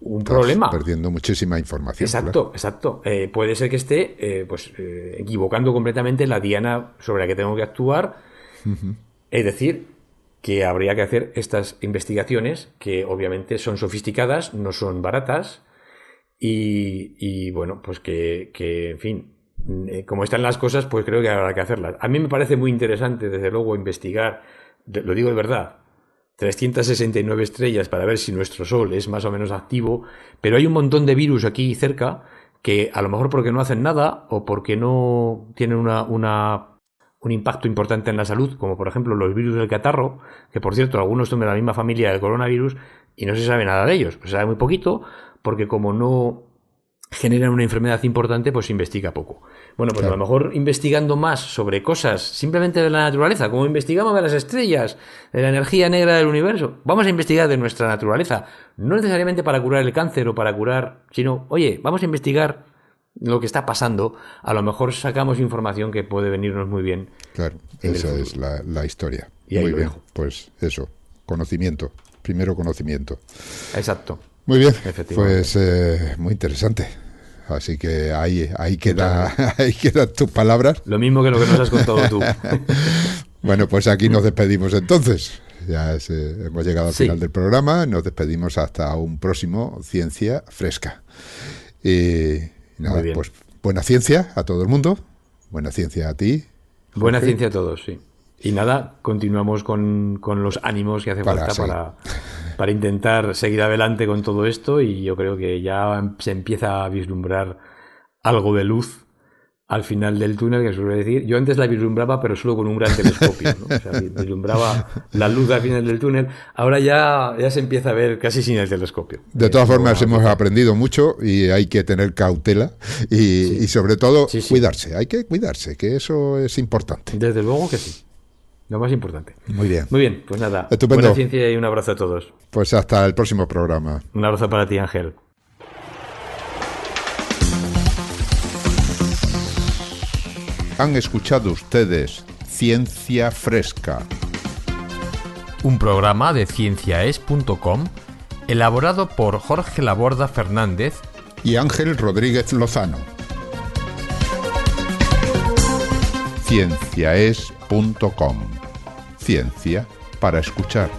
un problema. Perdiendo muchísima información. Exacto, claro. Exacto. Puede ser que esté equivocando completamente la diana sobre la que tengo que actuar. Es decir, que habría que hacer estas investigaciones que obviamente son sofisticadas, no son baratas y bueno, pues que en fin, como están las cosas, pues creo que habrá que hacerlas. A mí me parece muy interesante, desde luego, investigar, lo digo de verdad, 369 estrellas para ver si nuestro Sol es más o menos activo, pero hay un montón de virus aquí cerca que a lo mejor porque no hacen nada o porque no tienen un impacto importante en la salud, como por ejemplo los virus del catarro, que por cierto algunos son de la misma familia del coronavirus y no se sabe nada de ellos, se sabe muy poquito porque como no generan una enfermedad importante, pues se investiga poco. Bueno, pues Claro. a lo mejor investigando más sobre cosas simplemente de la naturaleza, como investigamos de las estrellas, de la energía negra del universo, vamos a investigar de nuestra naturaleza, no necesariamente para curar el cáncer o para curar, sino, oye, vamos a investigar lo que está pasando, a lo mejor sacamos información que puede venirnos muy bien. Claro, En el esa futuro. es la historia. Y ahí Muy lo bien, dejo. pues eso, conocimiento, primero conocimiento. Exacto. Muy bien, Efectivamente. pues muy interesante. Así que ahí quedan tus palabras. Lo mismo que lo que nos has contado tú. Bueno, pues aquí nos despedimos entonces. Ya hemos llegado al Sí. final del programa. Nos despedimos hasta un próximo Ciencia Fresca. Y nada, Muy bien. pues buena ciencia a todo el mundo. Buena ciencia a ti. Buena Jorge. ciencia a todos, sí. Y nada, continuamos con los ánimos que hace Para falta para intentar seguir adelante con todo esto, y yo creo que ya se empieza a vislumbrar algo de luz al final del túnel, que suele decir. Yo antes la vislumbraba, pero solo con un gran telescopio, ¿no? O sea, vislumbraba la luz al final del túnel. Ahora ya se empieza a ver casi sin el telescopio. De todas formas, Bueno, hemos aprendido mucho y hay que tener cautela y sobre todo Sí, sí. cuidarse. Hay que cuidarse, que eso es importante. desde luego que sí. Lo más importante. Muy bien. Muy bien, pues nada. Estupendo. Buena ciencia y un abrazo a todos. Pues hasta el próximo programa. Un abrazo para ti, Ángel. Han escuchado ustedes Ciencia Fresca. Un programa de cienciaes.com elaborado por Jorge Laborda Fernández Y Ángel Rodríguez Lozano. Cienciaes.com. Ciencia para escuchar.